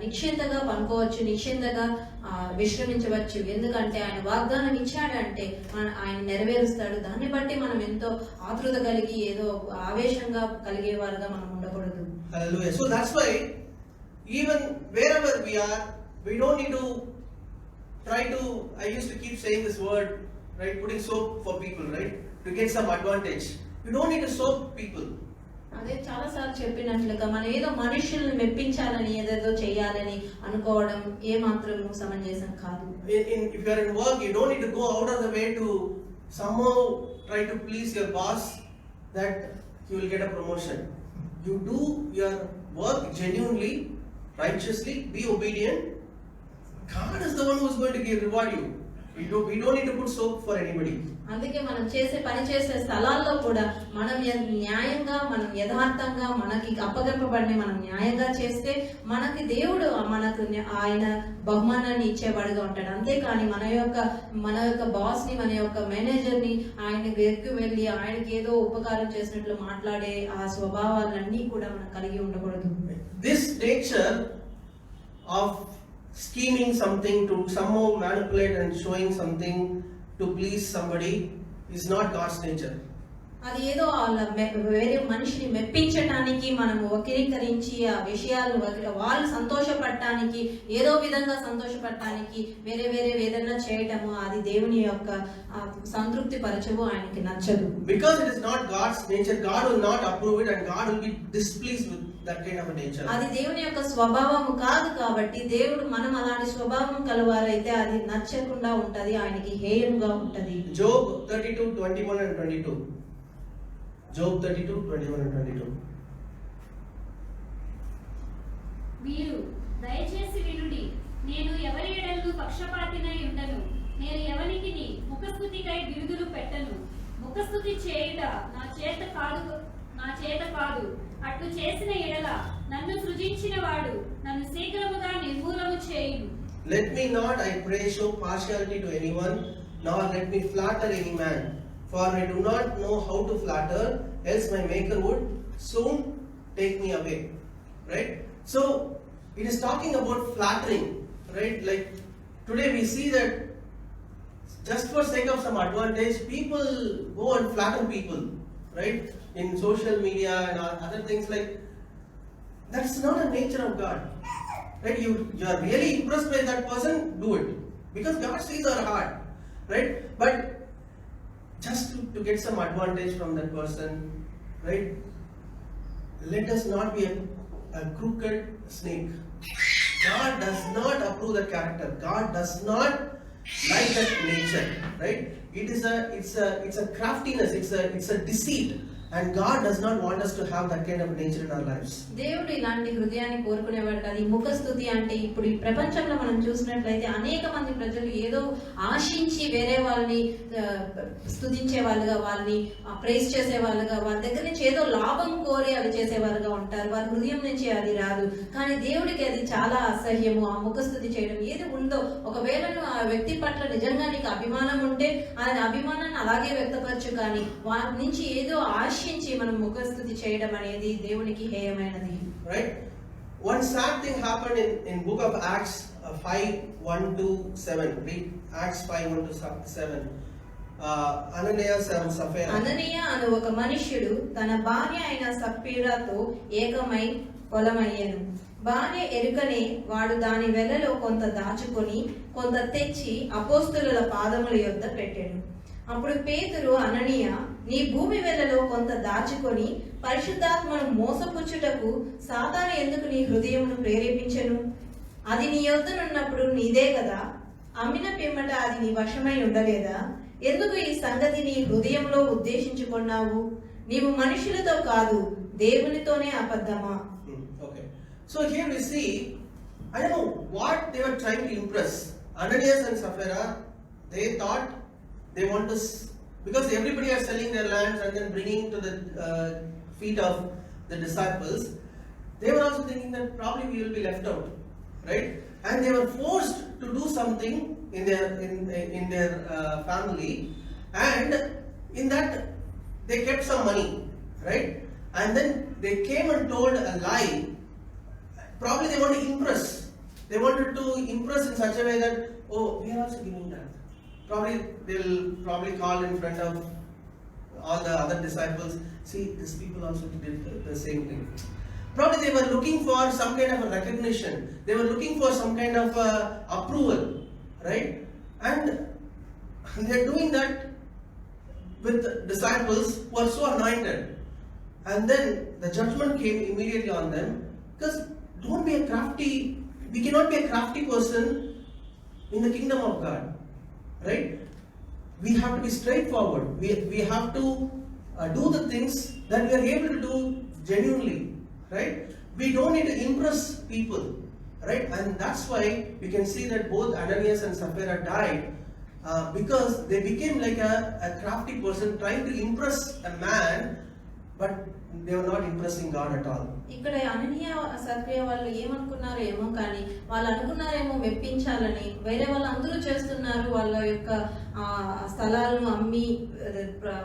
నిశ్చింతగా పనుకోవచ్చు, నిశ్చింతగా విశ్రమించవచ్చు. ఎందుకంటే ఆయన వాగ్దానం ఇచ్చాడంటే ఆయన నెరవేరుస్తాడు. దాన్ని బట్టి మనం ఎంతో ఆతృత కలిగి ఏదో ఆవేశంగా కలిగేవారుగా మనం ఉండకూడదు. Hallelujah. So that's why even wherever we are, we don't need to try to, I used to keep saying this word, right, putting soap for people, right, to get some advantage. You don't need to soap people. అదే చాలా సార్లు చెప్పినట్లుగా మనం ఏదో మనుషుల్ని మెప్పించాలని ఏదేదో చేయాలని అనుకోవడం ఏ మాత్రం సమంజసం కాదు. If you are in work, you don't need to go out of the way to somehow try to please your boss that you will get a promotion. You do your work genuinely, righteously, be obedient. God is the one who is going to reward you. We don't need to put soap for anybody. అందుకే మనం పని చేసే స్థలాల్లో కూడా మనం న్యాయంగా, మనం యథార్థంగా, మనకి అప్పగింపబడిన మనం న్యాయంగా చేస్తే మనకి దేవుడు మనకు ఆయన బహుమానాన్ని ఇచ్చేవాడుగా ఉంటాడు. అంతేకాని మన యొక్క బాస్ ని, మన యొక్క మేనేజర్ ని ఆయన దగ్గరికి వెళ్ళి ఆయనకి ఏదో ఉపకారం చేసినట్లు మాట్లాడే ఆ స్వభావాలన్నీ కూడా మనం కలిగి ఉండకూడదు. This nature of scheming something to somehow manipulate and showing something to please somebody is not God's nature. అది ఏదో వేరే మనిషిని మెప్పించటానికి మనము వక్రీకరించి ఆ విషయాలు వాళ్ళు సంతోషపడటానికి, ఏదో విధంగా సంతోషపడటానికి వేరే ఏదైనా చేయటము అది దేవుని యొక్క సంతృప్తి పరచవు, ఆయనకి నచ్చదు. Because it is not God's nature, God will not approve it and God will be displeased with that kind of a nature. అది దేవుని యొక్క స్వభావము కాదు కాబట్టి దేవుడు మనం అలాంటి స్వభావం కలవారైతే అది నచ్చకుండా ఉంటది, ఆయనకి హేయంగా ఉంటది. Job 32:21 and 22. Job 32:21 and 22. మీరు దయచేసి వినుడి, నేను ఎవరి ఎడలను పక్షపాతినై ఉండను, నేను ఎవనికిని ముఖస్తుతికై బిరుదులు పెట్టను. ముఖస్తుతి చేయుట నా చేత కాదు, అట్లు చేసిన ఎడల నన్ను సృజించిన వాడు నన్ను శీఘ్రముగా నిర్మూలము చేయును. Let me not, I pray, show partiality to anyone, nor let me flatter any man. For I do not know how to flatter, else my maker would soon take me away. Right? So, it is talking about flattering. Right? Like, today we see that just for sake of some advantage, people go and flatter people. Right? In social media and other things like, that's not a nature of God. Right? You are really impressed by that person, do it. Because God sees our heart. Right? But just to get some advantage from that person, right? Let us not be a crooked snake. God does not approve that character. God does not like that nature, right? It's a craftiness. It's a deceit. And God does not want us to have that kind of nature in our lives. దేవుడు ఇలాంటి హృదయాన్ని కోరుకునేవాడు కాదు. ఈ ముఖస్తుతి అంటే ఇప్పుడు ఈ ప్రపంచంలో మనం చూసినట్లయితే అనేక మంది ప్రజలు ఏదో ఆశించి వేరే వాళ్ళని స్తుతించే వాళ్ళుగా, వాళ్ళని ప్రైజ్ చేసే వాళ్ళుగా, వాళ్ళ దగ్గర నుంచి ఏదో లాభం కోరి అవి చేసే వాళ్ళుగా ఉంటారు. వారి హృదయం నుంచి అది రాదు. కానీ దేవుడికి అది చాలా అసహ్యము, ఆ ముఖస్తుతి చేయడం. ఏది ఉందో ఒకవేళ నువ్వు ఆ వ్యక్తి పట్ల నిజంగా నీకు అభిమానం ఉంటే ఆయన అభిమానాన్ని అలాగే వ్యక్తపరచు, కానీ వారి నుంచి ఏదో ఆశించి మనం ముఖస్తుతి చేయడం అనేది దేవునికి హేయమైనది. Right? One sad thing happened in book of Acts 5:1-7. Read Acts 5:1-7. Ananias and Sapphira. అననీయ అను ఒక మనుష్యుడు తన భార్య అయిన సప్పీరాతో ఏకమై పొలమయ్యెను. భార్య ఎరుకనే వాడు దాని వెలలో కొంత దాచుకొని కొంత తెచ్చి అపోస్తలుల పాదముల యొద్ద పెట్టెను. అప్పుడు పేతురు, అననీయ, నీ భూమి వెలలో కొంత దాచుకొని పరిశుద్ధాత్మను మోసపుచ్చుటకు సాతాను ఎందుకు నీ హృదయమును ప్రేరేపించెను? అది నీ యొద్దనున్నప్పుడు నీదే కదా, అమ్మిన పిమ్మట అది నీ వశమై ఉండలేదా? ఎందుకు ఈ సంగతి నీ హృదయంలో ఉద్దేశించుకున్నావు? నీవు మనుషులతో కాదు దేవునితోనే అబద్ధమా? Okay. So here we see, I don't know what they were trying to impress. Ananias and Sapphira, they thought they want to, because everybody are selling their lands and then bringing to the feet of the disciples. they were also thinking that probably we will be left out, right? And they were forced to do something in their family, and in that they kept some money, right? And then they came and told a lie. Probably they want to impress. They wanted to impress in such a way that, oh, we are also giving that. Probably they will call in front of all the other disciples. See, these people also did the same thing. Probably they were looking for some kind of a recognition. They were looking for some kind of approval, right? And they are doing that with disciples who are so anointed. And then the judgment came immediately on them. Because we cannot be a crafty person in the kingdom of God, right? We have to be straightforward. We have to do the things that we are able to do genuinely, right? We don't need to impress people, right? And that's why we can see that both Ananias and Sapphira died, because they became like a crafty person trying to impress a man, but they were not impressing God at all. ఇక్కడ అననీయ సత్క్రియ వాళ్ళు ఏమనుకున్నారో ఏమో, కానీ వాళ్ళు అనుకున్నారేమో మెప్పించాలని. వేరే వాళ్ళు అందరూ చేస్తున్నారు, వాళ్ళ యొక్క స్థలాలను అమ్మి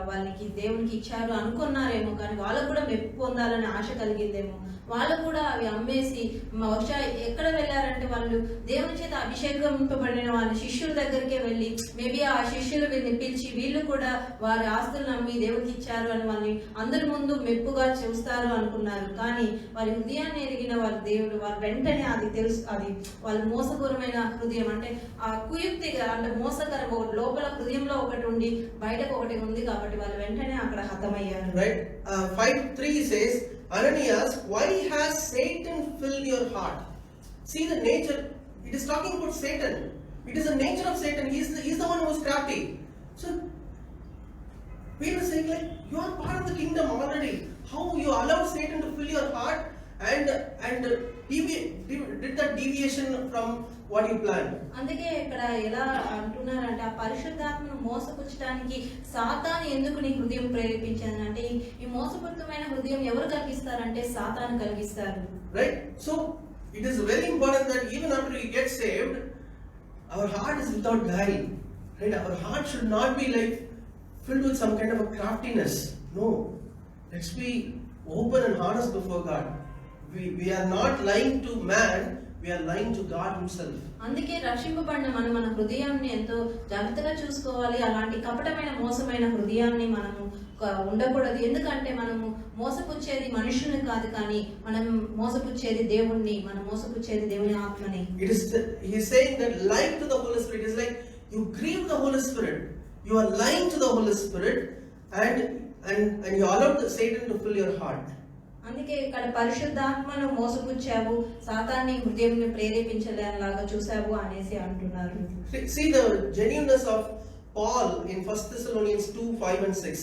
వాళ్ళకి దేవునికి ఇచ్చారు అనుకున్నారేమో, కానీ వాళ్ళకు కూడా మెప్పు పొందాలని ఆశ కలిగిందేమో. వాళ్ళు కూడా అవి అమ్మేసి బహుశా ఎక్కడ వెళ్ళారంటే, వాళ్ళు దేవుని చేత అభిషేకింపబడిన వాళ్ళ శిష్యుల దగ్గరికే వెళ్ళి, మేబీ ఆ శిష్యులు వీళ్ళని పిలిచి వీళ్ళు కూడా వారి ఆస్తులను అమ్మి దేవునికి ఇచ్చారు అని వాళ్ళని అందరి ముందు మెప్పుగా చూస్తారు అనుకున్నారు. కానీ వారి హృదయాన్ని ఎరిగిన వారి దేవుడు వారు వెంటనే అది తెలుసు, అది వాళ్ళ మోసపూరమైన హృదయం అంటే ఆ కుయుక్తిగా అంటే మోసకరం లోపల హృదయంలో ఒకటి ఉండి బయటకు ఒకటి ఉంది కాబట్టి వాళ్ళు వెంటనే అక్కడ హతమయ్యారు. Right? 5:3 says, Ananias, why has Satan filled your heart? See the nature. It is talking about Satan. It is the nature of Satan. He is the one who is crafty. So Peter is saying, like, you are part of the kingdom already. How you allow Satan to fill your heart and did that deviation from what you planned? అందుకే ఇక్కడ ఎలా అంటున్నారంటే, ఆ పరిశుద్ధాత్మను మోసపుచ్చడానికి సాతాను ఎందుకు నీ హృదయం ప్రేరేపించింది అంటే, ఈ మోసపూరితమైన హృదయం ఎవరు కలిగిస్తారంటే సాతాను కలిగిస్తారు. Right? So it is very important that even after we get saved, our heart is without guile. Right? Our heart should not be like filled with some kind of a craftiness. No. Let's be open and honest before God. We are not lying to man, we are lying to God himself. అందుకే రక్షింపబడిన మన హృదయాన్ని ఎంతో జాగ్రత్తగా చూసుకోవాలి. అలాంటి కపటమైన మోసమైన హృదయాన్ని మనము ఉండకూడదు. ఎందుకంటే మనము మోసపుచ్చేది మనుషుని కాదు, కానీ మనం మోసపుచ్చేది దేవుణ్ణి, మనం మోసపుచ్చేది దేవుని ఆత్మని. He is saying that lying to the Holy Spirit is like you grieve the Holy Spirit. You are lying to the Holy Spirit and you allow Satan to fill your heart. అందుకే ఇక్కడ పరిశుద్ధాత్మను మోసపుచ్చావు, సాతాన్ని హృదయంని ప్రేరేపించలేలాగా చూసావు అనేసి అంటున్నారు. See the genuineness of Paul in 1 Thessalonians 2:5 and 6.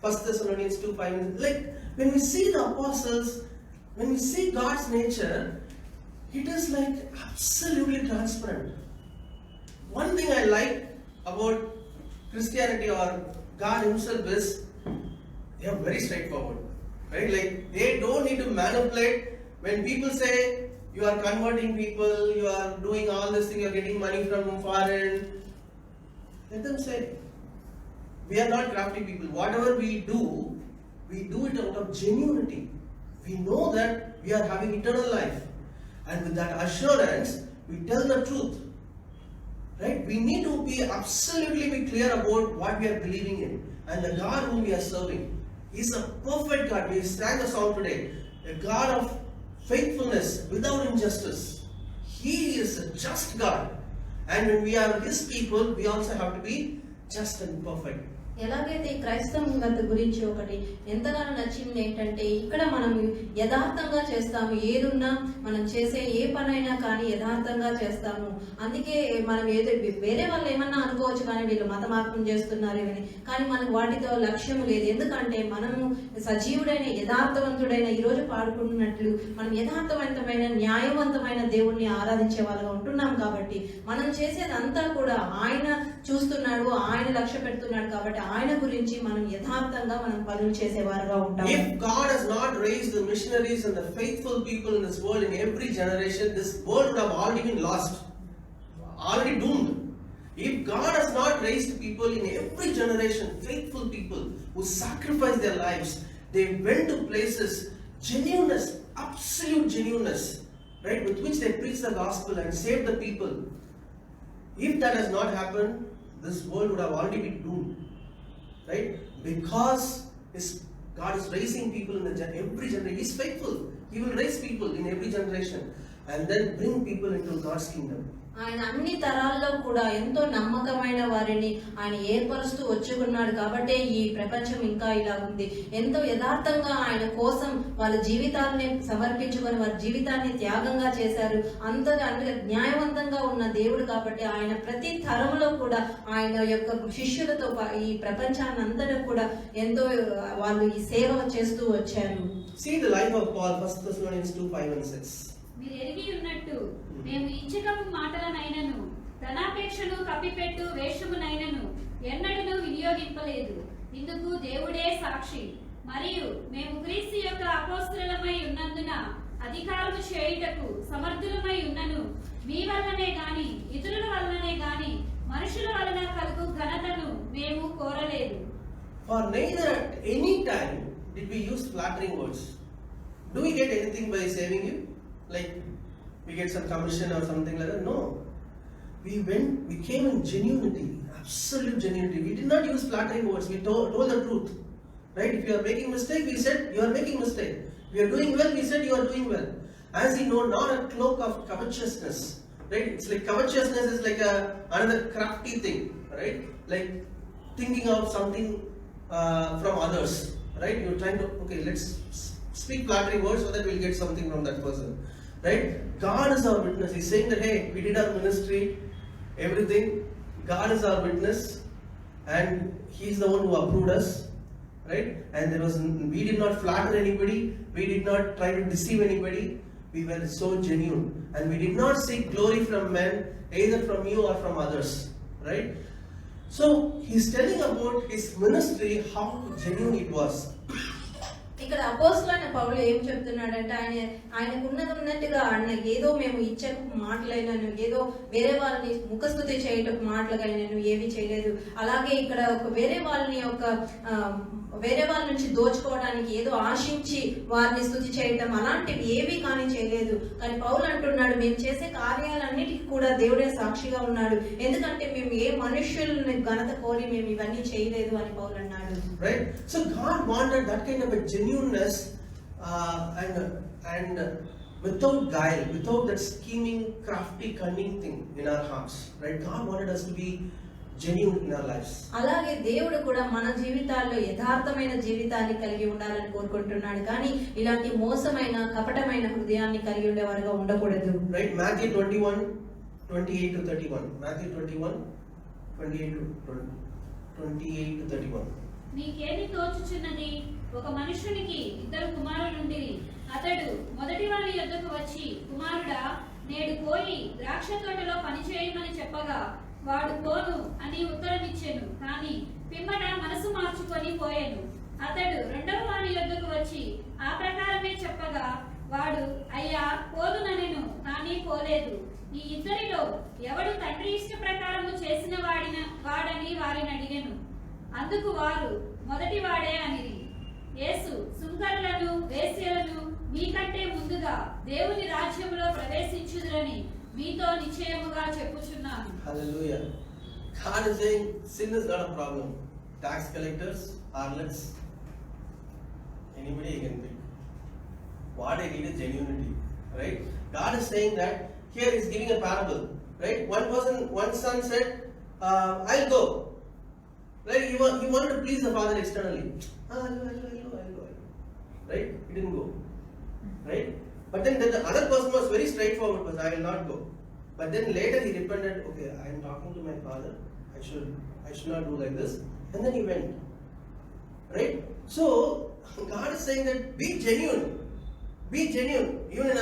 1 Thessalonians 2:5 and 6. Like when we see the apostles, when we see God's nature, it is like absolutely transparent. One thing I like about Christianity or God himself is they are very straightforward. Right? Like they don't need to manipulate. When people say you are converting people, you are doing all this thing, you are getting money from foreign, let them say. We are not crafty people. Whatever we do it out of genuinity. We know that we are having eternal life, and with that assurance, we tell the truth. Right? We need to be absolutely clear about what we are believing in and the God whom we are serving. He is a perfect God. We sang a song today, a God of faithfulness without injustice. He is a just God, and when we are His people, we also have to be just and perfect. ఎలాగైతే ఈ క్రైస్తవం గురించి ఒకటి ఎంతగానో నచ్చింది ఏంటంటే, ఇక్కడ మనం యథార్థంగా చేస్తాము. ఏదున్నా మనం చేసే ఏ పనైనా కానీ యథార్థంగా చేస్తాము. అందుకే మనం ఏదో వేరే వాళ్ళు ఏమన్నా అనుకోవచ్చు, కానీ వీళ్ళు మత మార్పులు చేస్తున్నారు అని, కానీ మనకు వాటితో లక్ష్యం లేదు. ఎందుకంటే మనము సజీవుడైన యథార్థవంతుడైన ఈరోజు పాడుకుంటున్నట్లు మనం యథార్థవంతమైన న్యాయవంతమైన దేవుణ్ణి ఆరాధించే వాళ్ళగా ఉంటున్నాం. కాబట్టి మనం చేసేదంతా కూడా ఆయన చూస్తున్నాడు, ఆయన లక్ష్య పెడుతున్నాడు కాబట్టి ఆయన గురించి మనం యథార్థంగా మనం పనులు చేసేవారుగా ఉంటాం. If God has not raised the missionaries and the faithful people in this world in every generation, this world would have already been lost, already doomed. If God has not raised people in every generation, faithful people who sacrificed their lives, they went to places, genuineness, absolute genuineness, right, with which they preached the gospel and saved the people. If that has not happened, this world would have already been doomed, right? Because God is raising people in every generation. He is faithful. He will raise people in every generation and then bring people into God's kingdom. ఆయన అన్ని తరాల్లో కూడా ఎంతో నమ్మకమైన వారిని ఆయన ఏర్పరుస్తూ వచ్చుకున్నాడు కాబట్టి ఈ ప్రపంచం ఇంకా ఇలా ఉంది. ఎంతో యథార్థంగా ఆయన కోసం వాళ్ళ జీవితాన్ని సమర్పించుకొని వారి జీవితాన్ని త్యాగంగా చేశారు. అంతగా న్యాయవంతంగా ఉన్న దేవుడు కాబట్టి ఆయన ప్రతి తరంలో కూడా ఆయన యొక్క శిష్యులతో ఈ ప్రపంచాన్ని అంతటా కూడా ఎంతో వాళ్ళు ఈ సేవ చేస్తూ వచ్చారు. See the life of Paul, 1 Thessalonians 2:5-6. మీరు ఎరిగి ఉన్నట్టు మేము ఇచ్చకపు మాటలనైనను ధనాపేక్షను కప్పిపెట్టు వేషమునైనను ఎన్నడూ వినియోగింపలేదు. ఇందుకు దేవుడే సాక్షి. మరియు మేము క్రీస్తు యొక్క అపోస్తలులమై ఉన్నందున అధికారము చేయుటకు సమర్థులమై ఉన్నను మీ వల్లనే గాని ఇతరుల వల్లనే గాని మనుషుల వలన కలుగు ఘనతను మేము కోరలేదు. For neither at any time did we use flattering words. Do we get anything by saving you? Like we get some commission or something like that? No. We came in genuinity, absolute genuinity. We did not use flattering words. We told the truth. Right? If you are making mistake, we said you are making mistake. If you are doing well, we said you are doing well. As you know, not a cloak of covetousness. Right? It's like covetousness is like another crafty thing. Right? Like thinking of something from others. Right? You're trying to, okay, let's speak flattering words so that we'll get something from that person. Right? God is our witness. He's saying that, hey, we did our ministry, everything. God is our witness, and He's the one who approved us. Right? And we did not flatter anybody. We did not try to deceive anybody. We were so genuine, and we did not seek glory from men, either from you or from others. Right? So he's telling about his ministry, how genuine it was. ఇక్కడ అపోస్తలుడైన పౌలు ఏం చెప్తున్నాడంటే ఆయనకు ఉన్నట్టుగా ఆయన ఏదో మేము ఇచ్చే మాటలైనను ఏదో వేరే వాళ్ళని ముఖస్తుతి చేయటం మాటలుగా నేను ఏమీ చేయలేదు. అలాగే ఇక్కడ ఒక వేరే వాళ్ళ నుంచి దోచుకోవడానికి ఏదో ఆశించి వారిని స్తుతి చేయటం అలాంటివి ఏవి కానీ చేయలేదు. కానీ పౌలు అంటున్నాడు మేము చేసే కార్యాలన్నిటికీ కూడా దేవుడే సాక్షిగా ఉన్నాడు. ఎందుకంటే మేము ఏ మనుష్యులని ఘనత కోరి మేము ఇవన్నీ చేయలేదు అని పౌలు అన్నాడు. Right? So God wanted that kind of a genuineness and without guile, without that scheming, crafty, cunning thing in our hearts. Right? God wanted us to be genuine in our lives. అలాగే దేవుడు కూడా మన జీవితాల్లో యథార్థమైన జీవితాన్ని కలిగి ఉండాలని కోరుకుంటున్నాడు. కానీ ఇలాంటి మోసమైన కపటమైన హృదయాన్ని కలిగి ఉండేవారుగా ఉండకూడదు. Right? Matthew 21:28-31. Matthew 21:28-31. నీకేది తోచుచున్నది? ఒక మనుషునికి 2 కుమారులుండిరి. అతడు మొదటి వారి యొద్దకు వచ్చి, కుమారుడా, నేడు పోయి ద్రాక్ష తోటలో పనిచేయమని చెప్పగా వాడు పోను అని ఉత్తరమిచ్చెను. కానీ పిమ్మట మనసు మార్చుకొని పోయెను. అతడు రెండవ వారి యొద్దకు వచ్చి ఆ ప్రకారమే చెప్పగా వాడు, అయ్యా, పోదుననెను, కానీ పోలేదు. ఈ ఇద్దరిలో ఎవడు తండ్రి ఇష్ట ప్రకారము చేసిన వాడని వారిని అడిగెను. అందుకు వారు, మొదటి వాడే అనిరి. యేసు, సుంకరులను వేశ్యలను మీకంటే ముందుగా దేవుని రాజ్యములో ప్రవేశించుదురని మీతో నిశ్చయముగా చెప్పుచున్నాను. Hallelujah. God is saying sin is not a problem. Tax collectors, harlots, anybody can pick. What I need is genuinity. Right? God is saying that here He's giving a parable. Right? One son said, I'll go. Right? He wanted to please the father externally. I'll go. Right? He didn't go. Right? But then the other person was very straightforward, was I will not go. But then later he repented, okay, I am talking to my father, I should not do like this. And then he went. Right? So God is saying that be genuine. Be genuine. Even in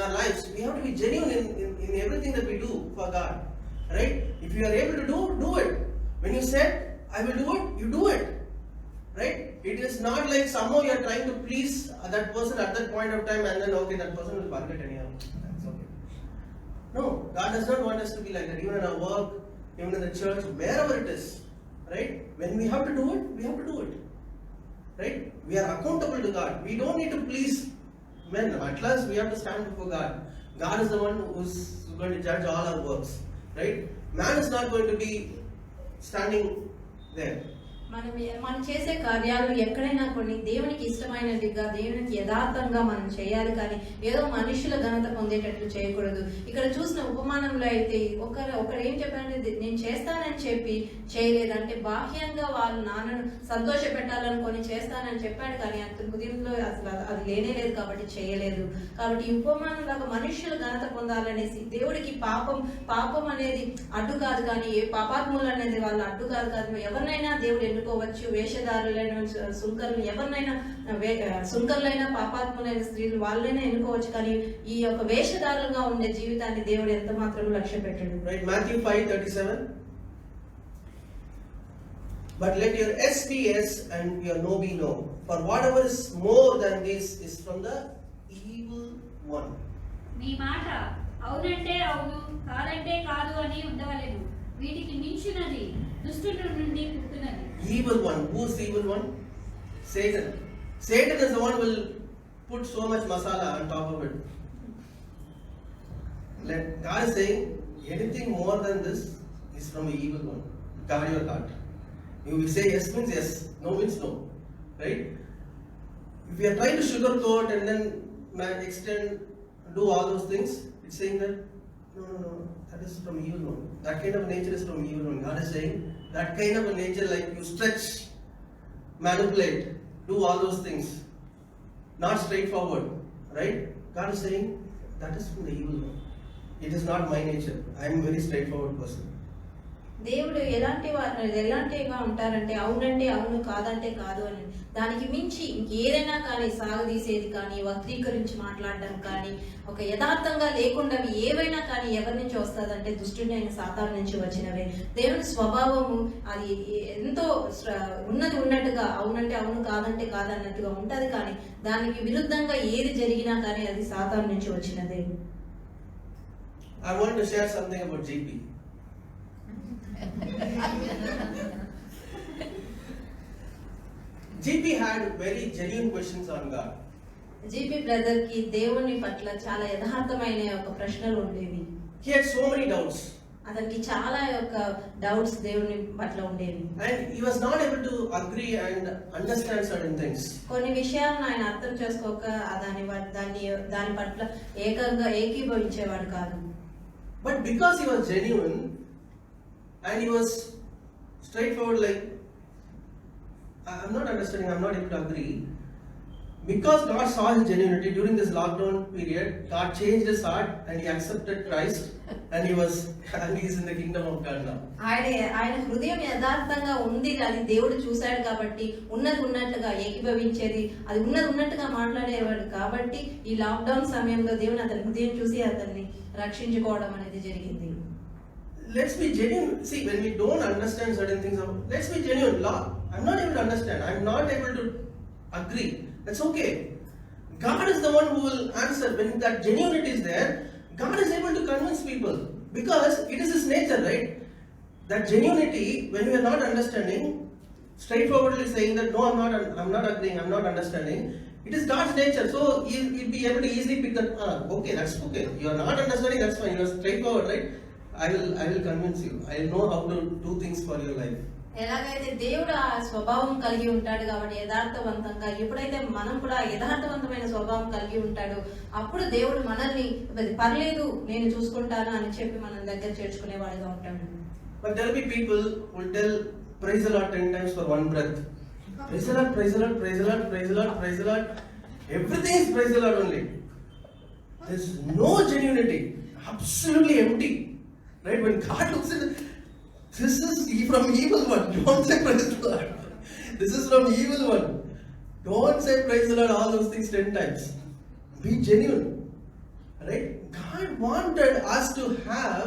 our lives, we have to be genuine in everything that we do for God. right? If you are able to do it. When you said, I will do it, you do it, right? It is not like somehow you are trying to please that person at that point of time and then, okay, that person will forget anyhow. That's okay. No, God does not want us to be like that. Even in our work, even in the church, wherever it is, right? When we have to do it, we have to do it, right? We are accountable to God. We don't need to please men. At last, we have to stand before God. God is the one who's going to judge all our works, right? Man is not going to be standing there. మనం చేసే కార్యాలు ఎక్కడైనా కొన్ని దేవునికి ఇష్టమైనదిగా, దేవునికి యథార్థంగా మనం చేయాలి, కానీ ఏదో మనుషుల ఘనత పొందేటట్లు చేయకూడదు. ఇక్కడ చూసిన ఉపమానంలో అయితే ఒకరు ఏం చెప్పారంటే, నేను చేస్తానని చెప్పి చేయలేదంటే బాహ్యంగా వాళ్ళు నాన్నను సంతోష పెట్టాలనుకొని చేస్తానని చెప్పాడు, కానీ అతని హృదయంలో అసలు అది లేనే లేదు కాబట్టి చేయలేదు. కాబట్టి ఈ ఉపమానంలాగా మనుషుల ఘనత పొందాలనేసి దేవుడికి పాపం అనేది అడ్డు కాదు, కానీ ఏ పాపాత్ములు అనేది వాళ్ళు అడ్డు కాదు. ఎవరినైనా దేవుడు ఎన్నుకోవచ్చు. వేషధారులైన సుంకర్లు ఎవరినైనా, సుంకర్లైన పాపాత్ములైన స్త్రీలు వాళ్ళైనా ఎన్నుకోవచ్చు, కానీ ఈ యొక్క వేషధారులుగా ఉండే జీవితాన్ని దేవుడు ఎంత మాత్రం లక్ష్య పెట్టాడు. Right, Matthew 5:37. But let your yes be yes and your no be no. For whatever is more than this is from the evil one. మీ మాట అవునంటే అవును, కాదంటే కాదు అని ఉండవలెను. వీటికి మించినది దుష్టుడి నుండి పుట్టినది. Evil one. Who's the evil one? Satan. Satan is the one who will put so much masala on top of it. God is saying anything more than this is from the evil one. Guard your heart. You will say yes means yes, no means no, right? If we are trying to sugarcoat and then extend, do all those things, it's saying that no, that is from evil one. That kind of nature is from evil one. God is saying that kind of a nature, like you stretch, manipulate, do all those things, not straightforward, right? God is saying that is from the evil one. It is not my nature. I am a very straightforward person. దేవుడు ఎలాంటిగా ఉంటారంటే అవునంటే అవును, కాదంటే కాదు అని. దానికి మించి ఇంకేదైనా కానీ సాగదీసేది కానీ, వక్రీకరించి మాట్లాడడం కానీ, ఒక యథార్థంగా లేకుండా ఏవైనా కానీ ఎవరి నుంచి వస్తుందంటే దుష్టుని అయిన సాతాను నుంచి వచ్చినవే. దేవుని స్వభావము అది ఎంతో ఉన్నది ఉన్నట్టుగా అవునంటే అవును, కాదంటే కాదన్నట్టుగా ఉంటది, కానీ దానికి విరుద్ధంగా ఏది జరిగినా కానీ అది సాతాను నుంచి వచ్చినదే. I want to share something about GP. GP had very genuine questions on God. GP brother కి దేవుని పట్ల చాలా యథార్థమైన ఒక ప్రశ్నలు ఉండేవి. He had so many doubts. అతనికి చాలా యొక్క డౌట్స్ దేవుని పట్ల ఉండేవి. And he was not able to agree and understand certain things. కొన్ని విషయాలను ఆయన అర్థం చేసుకోక దాని పట్ల ఏకీభవించేవాడు కాదు. But because he was genuine and he was straightforward, like I'm not understanding, I'm not able to agree. Because God saw his genuinity during this lockdown period, God changed his heart and he accepted Christ and he is in the kingdom of God now. ఆయన హృదయం యథార్థంగా ఉంది, అది దేవుడు చూశాడు కాబట్టి ఉన్నది ఉన్నట్లుగా ఏకీభవించేది, అది ఉన్నది ఉన్నట్టుగా మాట్లాడేవాడు కాబట్టి ఈ లాక్డౌన్ సమయంలో దేవుడు అతని హృదయం చూసి అతన్ని రక్షించుకోవడం అనేది జరిగింది. Let's be genuine. See, when we don't understand certain things, let's be genuine. Lord, I'm not able to understand. I'm not able to agree. That's okay. God is the one who will answer. When that genuinity is there, God is able to convince people because it is His nature, right? That genuinity, when we are not understanding, straightforwardly saying that no, I'm not agreeing, I'm not understanding. It is God's nature, so He'll be able to easily pick that. Okay, that's okay. You are not understanding, that's fine. You are straightforward, right? I will convince you. I will know how to do things for your life. ఎలాగైతే దేవుడు ఆ స్వభావం కలిగి ఉంటాడు కాబట్టి యథార్థవంతంగా, ఎప్పుడైతే మనం కూడా యథార్థవంతమైన స్వభావం కలిగి ఉంటాడో అప్పుడు దేవుడు మనల్ని పర్లేదు నేను చూసుకుంటాను అని చెప్పి మన దగ్గర చేర్చుకునేవాడుగా ఉంటాడు. But there will be people who will tell praise the Lord 10 times for one breath. Praise the Lord, praise the Lord, praise the Lord, praise the Lord, praise the Lord. Everything is praise the Lord only. There is no genuinity. Absolutely empty. Right? When God looks at it, this is from evil one. Don't say praise the Lord. This is from evil one. Don't say praise the Lord all those things 10 times. Be genuine. Right? God wanted us to have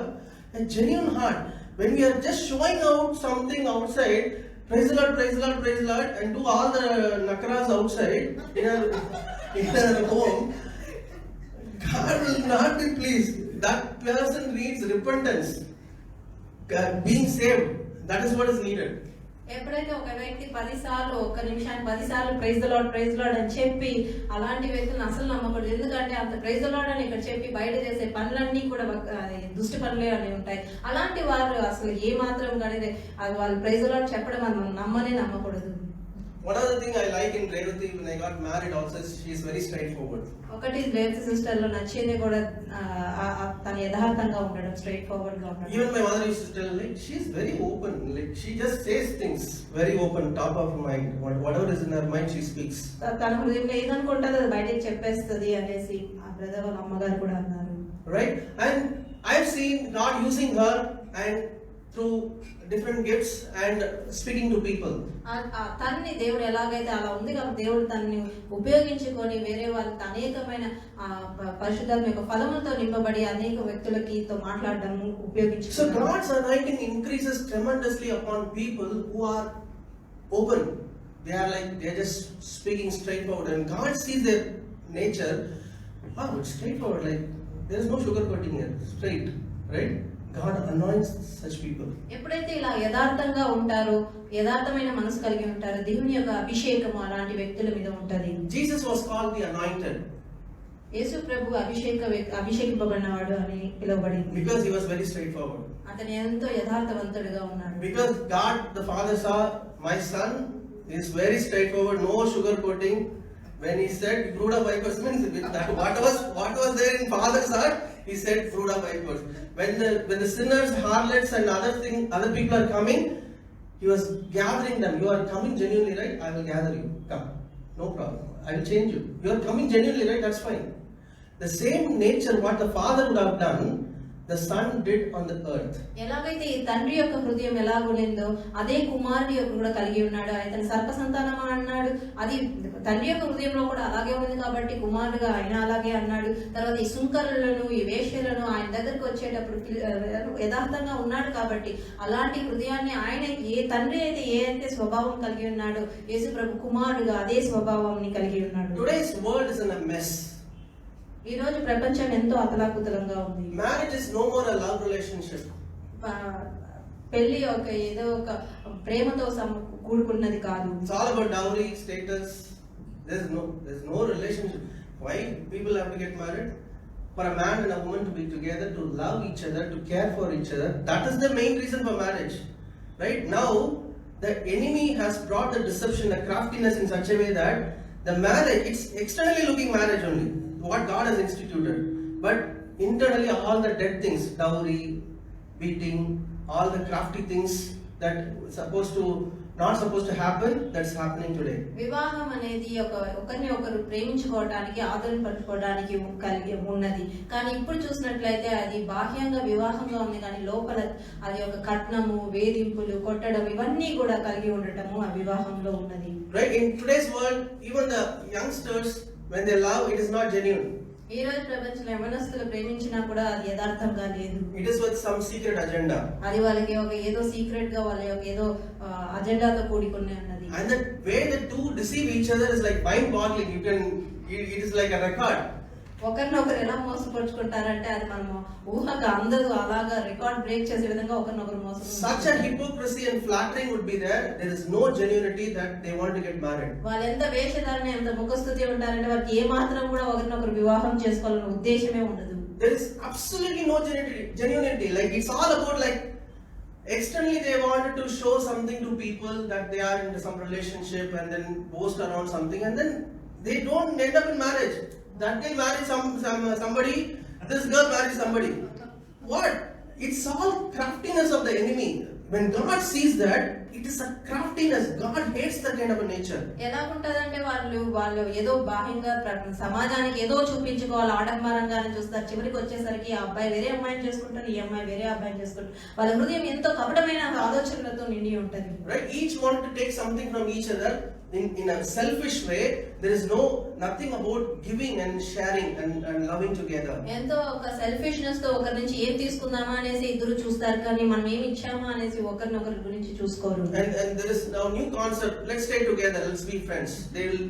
A genuine heart. When we are just showing out something outside, praise the Lord, praise the Lord, praise the Lord, and do all the nakras outside in our home, God will not be pleased. That person needs repentance, being saved. That is what is needed. ఎప్పుడైతే ఒక వ్యక్తి 10 సార్లు ఒక్క నిమిషానికి 10 సార్లు praise the lord అని చెప్పి అలాంటి వ్యక్తులను అసలు నమ్మకూడదు. ఎందుకంటే అంత ప్రైజ్ ద లార్డ్ అని ఇక్కడ చెప్పి బయట చేసే పనులన్నీ కూడా దుష్ట పనులే అని ఉంటాయి. అలాంటి వారు అసలు ఏ మాత్రం కానీ అది వాళ్ళు ప్రైజ్ ద లార్డ్ చెప్పడం మనం నమ్మకూడదు. One other thing I like in Revati when I got married also is she is very straightforward. ఒకటి రేవతి సిస్టర్ లో నచ్చింది కూడా తన యథార్థంగా ఉండడం, స్ట్రైట్ ఫార్వర్డ్ గా ఉండడం. Even my mother used to tell, like, she is very open, like she just says things very open, top of her mind, whatever is in her mind she speaks. తన హృదయంలో ఏదనుకుంటుందో అది బయటకు చెప్పేస్తుంది అనేసి ఆ brother వాళ్ళ అమ్మగారు కూడా అన్నారు. Right? And I have seen God using her and through different gifts and speaking to people. తన్ని దేవుడు ఎలాగైతే అలా ఉంది కాబట్టి దేవుడు తనని ఉపయోగించుకొని వేరే వాళ్ళకి అనేకమైన పరిశుద్ధాత్మ యొక్క ఫలములతో నింపబడి అనేక వ్యక్తులతో మాట్లాడడం ఉపయోగించుకుంటారు. So God's anointing increases tremendously upon people who are open. They are just speaking straightforward, and God sees their nature. Wow, it's straightforward. Like there is no sugarcoating here. Straight, right? God anoints such people. ఎప్పుడైతే ఇలా యథార్థంగా ఉంటారో, యథార్థమైన మనసు కలిగి ఉంటారో, దేవుని యొక్క అభిషేకం అలాంటి వ్యక్తుల మీద ఉంటది. Jesus was called the anointed. యేసు ప్రభు అభిషేకింపబడినవాడు అని పిలువబడింది. Because he was very straightforward. అతను ఎంతో యథార్థవంతుడిగా ఉన్నాడు. Because God the Father saw, my son is very straightforward, no sugarcoating. When he said brood of vipers, means what was there in Father's heart, he said brood of vipers. When the sinners, harlots and other people are coming, he was gathering them. You are coming genuinely, right? I will gather you. Come, no problem. I will change you. You are coming genuinely, right? That's fine. The same nature what the Father would have done, the Son did on the earth. ఎలాగైతే ఈ తండ్రి యొక్క హృదయం ఎలాగుందో అదే కుమారుడి యొక్క కూడా కలిగి ఉన్నాడు. ఆయన సర్ప సంతానం అన్నాడు, అది తండ్రి యొక్క హృదయంలో కూడా అలాగే ఉంది కాబట్టి కుమారుడుగా ఆయన అలాగే అన్నాడు. తర్వాత ఈ సుంకరులను, ఈ వేశ్యలను ఆయన దగ్గరకు వచ్చేటప్పుడు యథార్థంగా ఉన్నాడు కాబట్టి అలాంటి హృదయాన్ని ఆయన ఏ తండ్రి అయితే స్వభావం కలిగి ఉన్నాడో యేసు ప్రభు కుమారుడుగా అదే స్వభావాన్ని కలిగి ఉన్నాడు. Today's world is in a mess. ఈ రోజు ప్రపంచం ఎంతో అతలాకుతలంగా ఉంది. Marriage is no more a love relationship. పెళ్లి ఏదో ఒక ప్రేమతో కూడుకున్నది కాదు. It's all about dowry, status. There's no relationship. Why people have to get married? For a man and a woman to be together, to love each other, to care for each other. That is the main reason for marriage. Right? Now, the enemy has brought the deception, the craftiness in such a way that the marriage, it's externally looking marriage only, what God has instituted. But internally all the dead things, dowry, beating, all the crafty things that not supposed to happen, that's happening today. వివాహం అనేది ఒకరిని ఒకరు ప్రేమించుకోవడానికి, ఆదరణ పట్టుకోవడానికి కలిగి ఉన్నది. కానీ ఇప్పుడు చూసినట్లయితే అది బాహ్యంగా వివాహంగా ఉంది, కానీ లోపల అది ఒక కట్నము, వేధింపులు, కొట్టడం ఇవన్నీ కూడా కలిగి ఉండటము ఆ వివాహంలో ఉన్నది. Right? In today's world, even the youngsters, when they love, it is not genuine. ఈ రోజు ప్రపంచంలో యవనస్తులు ప్రేమించినా కూడా అది యథార్థంగా లేదు. It is with some secret agenda. అది వాళ్ళకి ఏదో సీక్రెట్ గా వాళ్ళ ఏదో అజెండాతో కూడుకునే ఉన్నది. And the way the two deceive each other is like mind-boggling. It is like a record. ఒకరినొకరు ఎలా మోసపరుచుకుంటారంటే అది మనము ఊహగా అందరూ అలాగా రికార్డ్ బ్రేక్ చేసే విధంగా ఒకరినొకరు మోసం. Such a hypocrisy and flattering would be there. There is no genuinity that they want to get married. వాళ్ళు ఎంత వేషధారణ, ఎంత ముఖస్తుతి ఉంటారంటే వారికి ఏ మాత్రం కూడా ఒకరినొకరు వివాహం చేసుకోవాలనే ఉద్దేశమే ఉండదు. There is absolutely no genuinity. Like it's all about like externally they wanted to show something to people that they are in some relationship and then boast around something, and then they don't end up in marriage. That guy marries somebody, this girl marries somebody. What? It's all craftiness of the enemy. When God sees that, it is a craftiness. God hates that kind of a nature. ఎలా ఉంటదంటే వాళ్ళు ఏదో బాహ్యంగా సమాజానికి ఏదో చూపించుకోవాలి, ఆడంబరంగానే చూస్తారు. చివరికి వచ్చేసరికి ఆ అబ్బాయి వేరే అమ్మాయిని చేసుకుంటారు, ఈ అమ్మాయి వేరే అబ్బాయిని చేసుకుంటారు. వాళ్ళ హృదయం ఎంతో కపటమైన ఆలోచనలతో నిండి ఉంటది. Right? Each want to take something from each other. in a selfish way. There is nothing about giving and sharing and loving together. ఎంతో ఒక సెల్ఫిష్నెస్ తో ఒకరి నుంచి ఏం తీసుకుందామా అనేసి ఇద్దరు చూస్తారు, కానీ మనం ఏమి ఇచ్చామా అనేసి ఒకరినొకరి గురించి చూసుకోరు. And there is now new concept. Let's stay together. Let's be friends. They will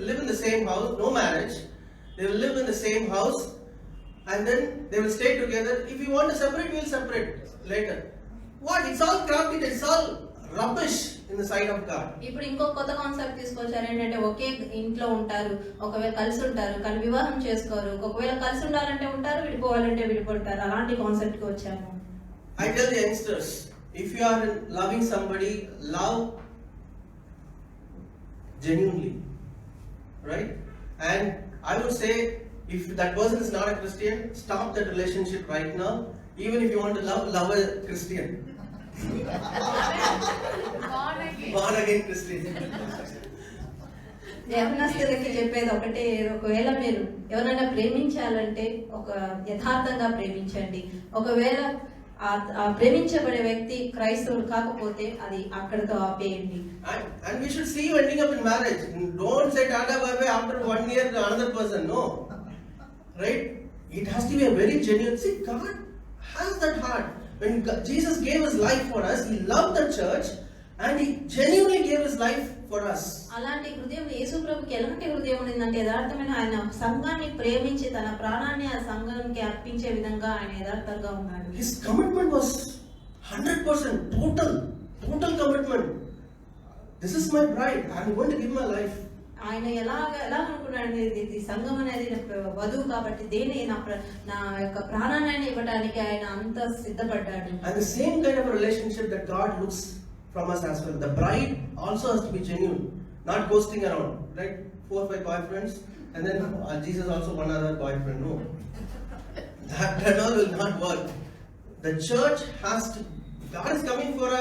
live in the same house. No marriage. They will live in the same house, and then they will stay together. If you want to separate, we will separate later. What? It's all crafty. It's all rubbish in the sight of God. ఇప్పుడు ఇంకో కొత్త concept తీసుకొచ్చారు. ఏంటంటే ఒకే ఇంట్లో ఉంటారు, ఒకవేళ కలిసి ఉంటారు కానీ వివాహం చేసుకోరు. ఒకవేళ కలిసి ఉండాలంటే ఉంటారు, విడిపోవాలంటే విడిపోతారు. అలాంటి కాన్సెప్ట్ కి వచ్చాము. I tell the youngsters, if you are loving somebody, love genuinely, right? And I would say, if that person is not a Christian, stop that relationship right now. Even if you want to love a Christian. Born again Christian. యవనస్తులకి చెప్పేది ఒకటే, ఒకవేళ మీరు ఎవరైనా ప్రేమించాలంటే ఒక యథార్థంగా ప్రేమించండి. ఒకవేళ ఆ ప్రేమించబడే వ్యక్తి క్రైస్తవుడు కాకపోతే అది అక్కడితో ఆపేయండి. And we should see you ending up in marriage. Don't say tata bye bye after 1 year to another person. No, right? It has to be a very genuine. See, God has that heart. When Jesus gave His life for us, He loved the church and He genuinely gave His life for us. అలాంటి హృదయం యేసు ప్రభుకి ఎలాంటి హృదయం ఉండిందంటే యథార్థమైన ఆయన సంఘాన్ని ప్రేమించి తన ప్రాణాన్ని ఆ సంఘానికి అర్పించే విధంగా ఆయన యథార్థంగా ఉన్నాడు. His commitment was 100%, total commitment. This is my bride. I am going to give my life. ఆయన ఎలా అనుకున్నాడు, ఇది సంఘం అనేది వధువు కాబట్టి దేని నా యొక్క ప్రాణాన్ని ఇవ్వడానికి ఆయన అంత సిద్ధపడ్డాడు. And the same kind of a relationship that God looks from us as well. The bride also has to be genuine, not ghosting around, right? 4 or 5 boyfriends, and then Jesus also one other boyfriend. No, that all will not work. The church has to. God is coming for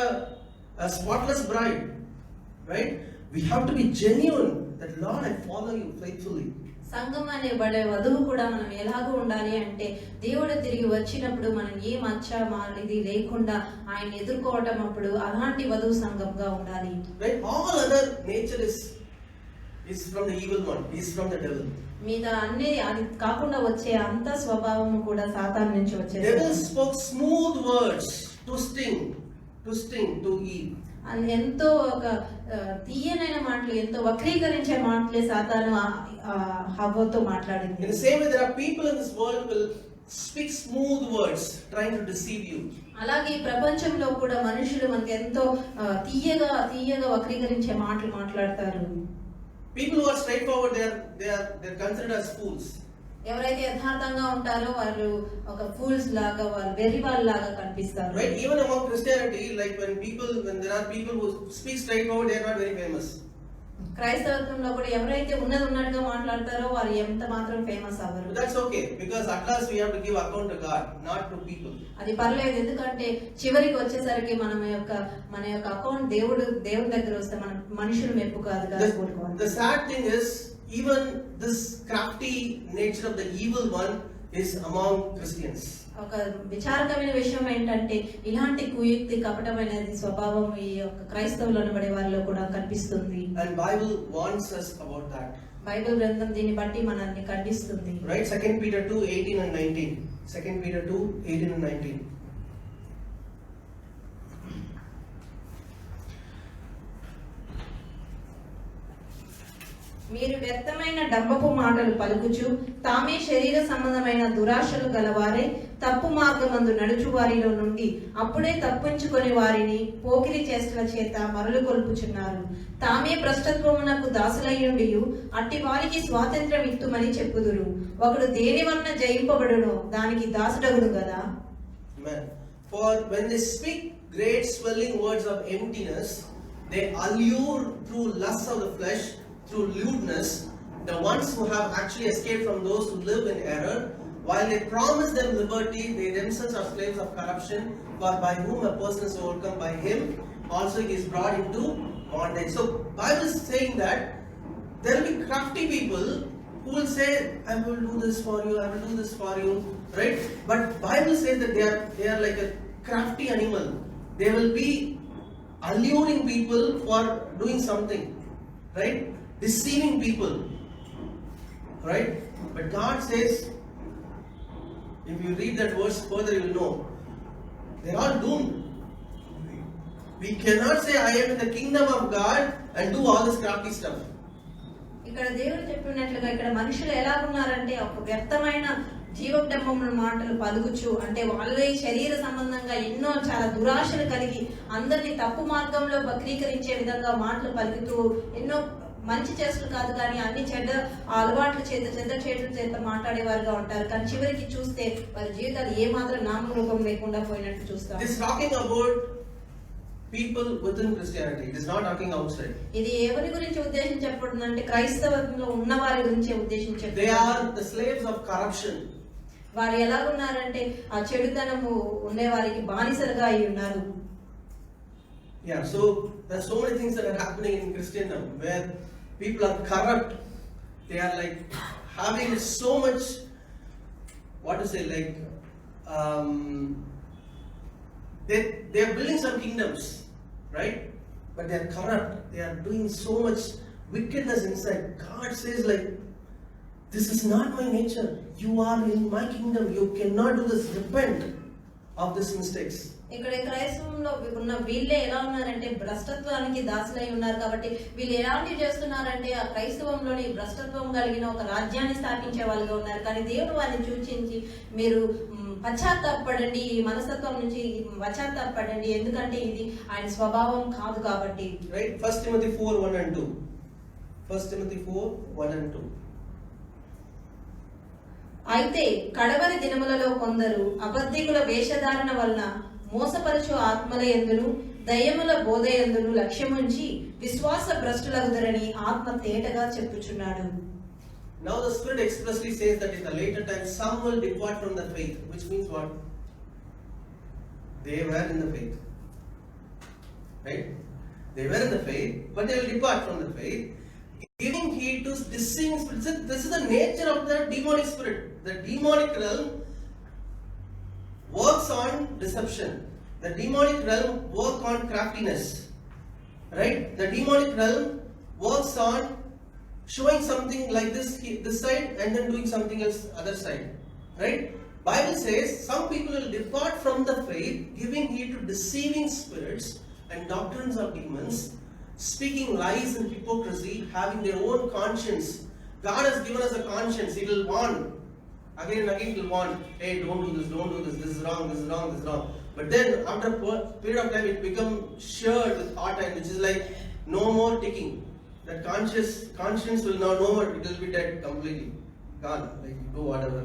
a spotless bride, right? We have to be genuine. That Lord, I follow you faithfully. సంఘం అనే బడే వధువు కూడా మనం ఎలాగో ఉండాలి అంటే దేవుడు తిరిగి వచ్చినప్పుడు మనం ఏ మచ్చ ఇది లేకుండా ఆయన ఎదుర్కోవటం అప్పుడు అలాంటి వధువు సంఘంగా ఉండాలి. Right? All other nature is from the evil one. Is from the devil. మిగతా అన్ని అది కాకుండా వచ్చే అంత స్వభావం కూడా సాతాను నుంచి వచ్చేది. Devil spoke smooth words to sting, to Eve. ఎంతో ఒక తీయనైన మాటలు, ఎంతో వక్రీకరించే మాటలే సాతాను హవ్వతో మాట్లాడింది. In the same way, there are people in this world will speak smooth words trying to deceive you. అలాగే ఈ ప్రపంచంలో కూడా మనుషులు మనకి ఎంతో తీయగా వక్రీకరించే మాటలు మాట్లాడతారు. People who are straightforward, they are considered as fools. ఎవరైతే యథార్థంగా ఉంటారో వాళ్ళు ఒక ఫూల్స్ లాగా, వాళ్ళు వెర్రి వాళ్ళలాగా కనిపిస్తారు. Right? Even among Christianity, like when there are people who speak straightforward, they are not very famous. క్రైస్తవత్వంలో కూడా ఎవరైతే ఉన్నట్టుగా మాట్లాడతారో వారు ఎంత మాత్రం ఫేమస్ అవ్వరు. But that's okay, because at last we have to give account to God, not to people. అది పర్లేదు, ఎందుకంటే చివరికి వచ్చేసరికి మన యొక్క అకౌంట్ దేవుడి దగ్గర వస్తే మన మనుషులు మెప్పు కాదు కదా. The sad thing is, even this crafty nature of the evil one is among Christians. ఒక విచారకమైన విషయం ఏంటంటే ఇలాంటి కుయుక్తి కపటమైనది స్వభావం ఈ యొక్క క్రైస్తవులు అనబడే వారిలో కూడా కనిపిస్తుంది. And Bible warns us about that. Bible గ్రంథం దీన్ని బట్టి మనల్ని ఖండిస్తుంది. Right? 2 Peter 2:18 and 19. 2 Peter 2:18 and 19. మీరు వ్యర్థమైన డంబపు మాటలు పలుకుచు తామే శరీర సంబంధమైన దురాశలు గలవారే తప్పు మార్గమందు నడుచు వారిలో నుండి అప్పుడే తప్పించుకొని వారిని పోకిరి చేష్టల చేత మరలు కొల్పుచున్నారు. తామే భ్రష్టత్వమునకు దాసులయ్యుండియు అట్టి వారికి స్వాతంత్ర్యం ఇత్తుమని చెప్పుదురు. ఒకడు దేని వలన జయింపబడునో దానికి దాసుడగుడు కదా. For when they speak great swelling words of emptiness, they allure through lusts of the flesh, through lewdness, the ones who have actually escaped from those who live in error. While they promise them liberty, they themselves are slaves of corruption. For by whom a person is overcome, by him also he is brought into bondage. So Bible is saying that there will be crafty people who will say, I will do this for you, I will do this for you, right? But Bible says that they are like a crafty animal. They will be alluring people for doing something. right? Deceiving people, right? But God says, if you read that verse further, you will know they're all doomed. We cannot say I am in the kingdom of God and do all this crafty stuff. ఇక్కడ దేవుడు చెప్పినట్లుగా ఇక్కడ మనుషులు ఎలా ఉన్నారంటే ఒక వ్యర్థమైన జీవోద్యమముల మాటలు పలుకుచు, అంటే వాళ్ళే శరీర సంబంధంగా ఎన్నో చాలా దురాశలు కలిగి అందరినీ తప్పు మార్గంలో వక్రీకరించే విధంగా మాటలు పలుకుతూ ఎన్నో మంచి చేష్టలు కాదు కానీ అన్ని చెడ్డ అలవాట్ల చేత చెడ్డ చేతుల చేత మాట్లాడేవారుగా ఉంటారు. కానీ చివరికి చూస్తే వారి జీవితాలు ఏ మాత్రం నామరూపం లేకుండా పోయినట్టు చూస్తాం. This is talking about people within Christianity. It is not talking outside. ఇది ఎవరి గురించి ఉద్దేశించబడుతుందంటే క్రైస్తవంలో ఉన్న వారి గురించి ఉద్దేశించబడుతుంది. They are the slaves of corruption. వారు ఎలా ఉన్నారంటే ఆ చెడుతనము ఉండే వారికి బానిసలుగా అయి ఉన్నారు. Yeah, so there are so many things that are happening in Christendom where people are corrupt. They are like having so much, what to say, like they are building some kingdoms, right? But they are corrupt. They are doing so much wickedness inside. God says like, this is not my nature. You are in my kingdom. You cannot do this. Repent of these mistakes. ఇక్కడ క్రైస్తవంలో ఉన్న వీళ్ళే ఎలా ఉన్నారంటే భ్రష్టత్వానికి దాసులై ఉన్నారు. కాబట్టి వీళ్ళు ఎలాంటివి చేస్తున్నారంటే ఆ క్రైస్తవంలోని భ్రష్టత్వం కలిగిన ఒక రాజ్యాన్ని స్థాపించే వాళ్ళుగా ఉన్నారు. కానీ దేవుడు వారిని సూచించి మీరు పశ్చాత్తాపడండి, ఈ మనస్తత్వం నుంచి పశ్చాత్తాపడండి, ఎందుకంటే ఇది ఆయన స్వభావం కాదు కాబట్టి. Right? 1 Timothy 4:1 and 2. 1 Timothy 4:1 and 2. అయితే కడవరి దినములలో కొందరు అబద్ధికుల వేషధారణ వలన మోసపరచు ఆత్మల యందును దయ్యముల బోధ యందును లక్ష్యముంచి విశ్వాస భ్రష్టులగుదరని ఆత్మ తేటగా చెప్పుచున్నాడు. Now the Spirit expressly says that in the later times some will depart from the faith, which means what? They were in the faith, right? They were in the faith, but they will depart from the faith, giving heed to deceiving spirits. This is the nature of the demonic spirit. The demonic realm works on deception. The demonic realm works on craftiness, right? The demonic realm works on showing something like this side and then doing something else other side, right? Bible says some people will depart from the faith, giving heed to deceiving spirits and doctrines of demons, speaking lies and hypocrisy, having their own conscience. God has given us a conscience. It will warn. Again and again it will warn. Hey, don't do this, this is wrong, this is wrong, this is wrong. But then after a period of time it becomes shared with hot time, which is like no more ticking. That conscience will now no more, it will be dead completely. Gone. Like you do whatever.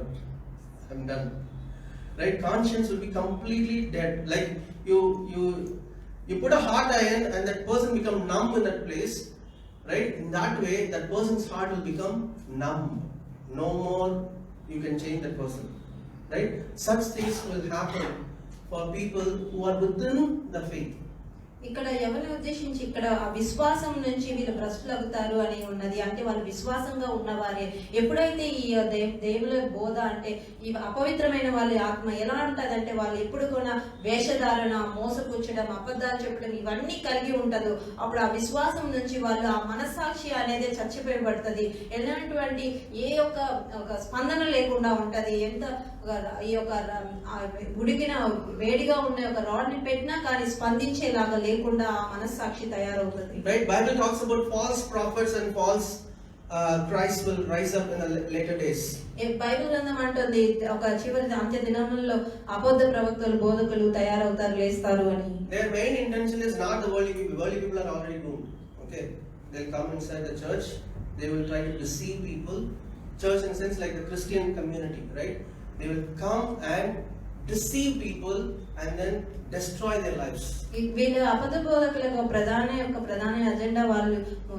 I'm done. Right? Conscience will be completely dead. Like you put a hot iron and that person become numb in that place, right? In that way, that person's heart will become numb. No more you can change that person, right? Such things will happen for people who are within the faith. ఇక్కడ ఎవరిని ఉద్దేశించి ఇక్కడ ఆ విశ్వాసం నుంచి వీళ్ళు భ్రష్టులవుతారు అని ఉన్నది. అంటే వాళ్ళు విశ్వాసంగా ఉన్నవారే. ఎప్పుడైతే ఈ దేవుల బోధ అంటే ఈ అపవిత్రమైన వాళ్ళ ఆత్మ ఎలా ఉంటదంటే వాళ్ళు ఎప్పుడు కూడా వేషధారణ, మోసపుచ్చడం, అబద్ధాలు చెప్పడం ఇవన్నీ కలిగి ఉంటదో అప్పుడు ఆ విశ్వాసం నుంచి వాళ్ళు ఆ మనస్సాక్షి అనేది చచ్చిపోయబడుతుంది. ఎలాంటి ఏ ఒక స్పందన లేకుండా ఉంటది. ఎంత ఈ యొక్క ఉడికిన వేడిగా ఉన్న ఒక రాడ్ ని పెట్టినా కానీ స్పందించేలాగా లేకుండా ఆ మనస్సాక్షి తయారవుతుంది. Right? Bible talks about false prophets and false Christ will rise up in the later days. Bible గ్రంథం అంటుంది ఒక చివరి అంత్య దినములలో అబద్ధ ప్రవక్తలు, బోధకులు తయారవుతారు, లేస్తారు అని. Their main intention is not the worldly people. Worldly people are already doomed. Okay, they'll come inside the church. They will try to deceive people. Church in a sense like the Christian community, right? They will come and deceive people and then destroy their lives. వీళ్ళు అబద్ధ బోధకులకు ప్రధాన agenda వాళ్ళు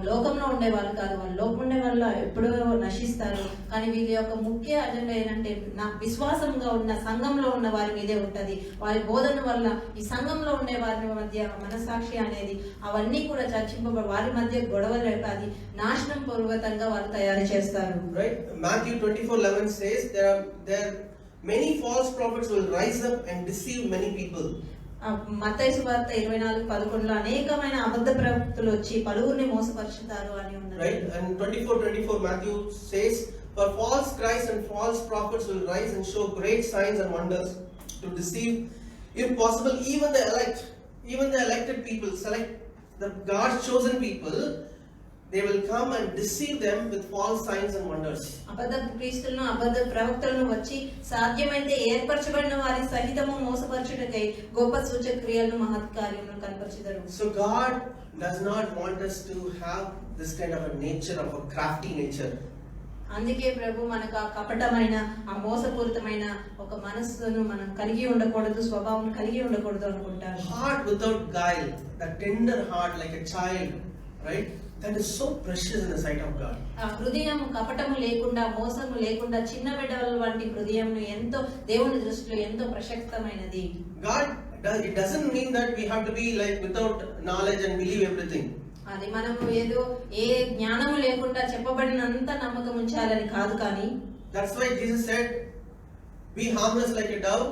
లోకంలో ఉండే వాళ్ళు కాదు. వాళ్ళు లోకం ఉండే వాళ్ళు ఎప్పుడో నశిస్తారు. కానీ వీళ్ళ యొక్క ముఖ్య అజెండా ఏంటంటే నా విశ్వాసంగా ఉన్న సంఘంలో ఉన్న వారి మీదే ఉంటది. వారి బోధన వల్ల ఈ సంఘంలో ఉండే వారి మధ్య మనసాక్షి అనేది అవన్నీ కూడా చర్చింపబడి వారి మధ్య గొడవలు రేపాది నాశనం పూర్వకంగా వారు తయారు చేస్తారు. Right? Matthew 24:11 says there many false prophets will rise up and deceive many people. మత్తయి సువార్త 24:11 అనేకమైన అబద్ధ ప్రవక్తలు వచ్చి పలువురిని మోసపరుచుతారు అని ఉన్నది. Right? And 24 Matthew says, for false Christs and false prophets will rise and show great signs and wonders to deceive, if possible, even the elected people, select the God's chosen people, they will come and deceive them with false signs and wonders. అబద్ధ క్రీస్తులను అబద్ధ ప్రవక్తలను వచ్చి సాధ్యమైతే ఏర్పరచబడిన వారి సహితము మోసపరచుటకై గొప్ప సూచక క్రియలను మహత్కార్యములను కనపరచుతారు. So God does not want us to have this kind of a nature, of a crafty nature. అందుకే ప్రభు మనకు ఆ కపటమైన ఆ మోసపూరితమైన ఒక మనస్సును మనం కలిగి ఉండకూడదు, స్వభావం కలిగి ఉండకూడదు అనుకుంటారు. Heart without guile, that tender heart like a child, right? That is so precious in the sight of God. ఆ హృదయం కపటము లేకుండా మోసము లేకుండా చిన్న బిడ్డల వంటి హృదయంను ఎంతో దేవుని దృష్టిలో ఎంతో ప్రశస్తమైనది. It doesn't mean that we have to be like without knowledge and believe everything. అది మనము ఏదో ఏ జ్ఞానము లేకుండా చెప్పబడినంత నమ్మకం ఉంచాలని కాదు, కానీ That's why Jesus said, be harmless like a dove,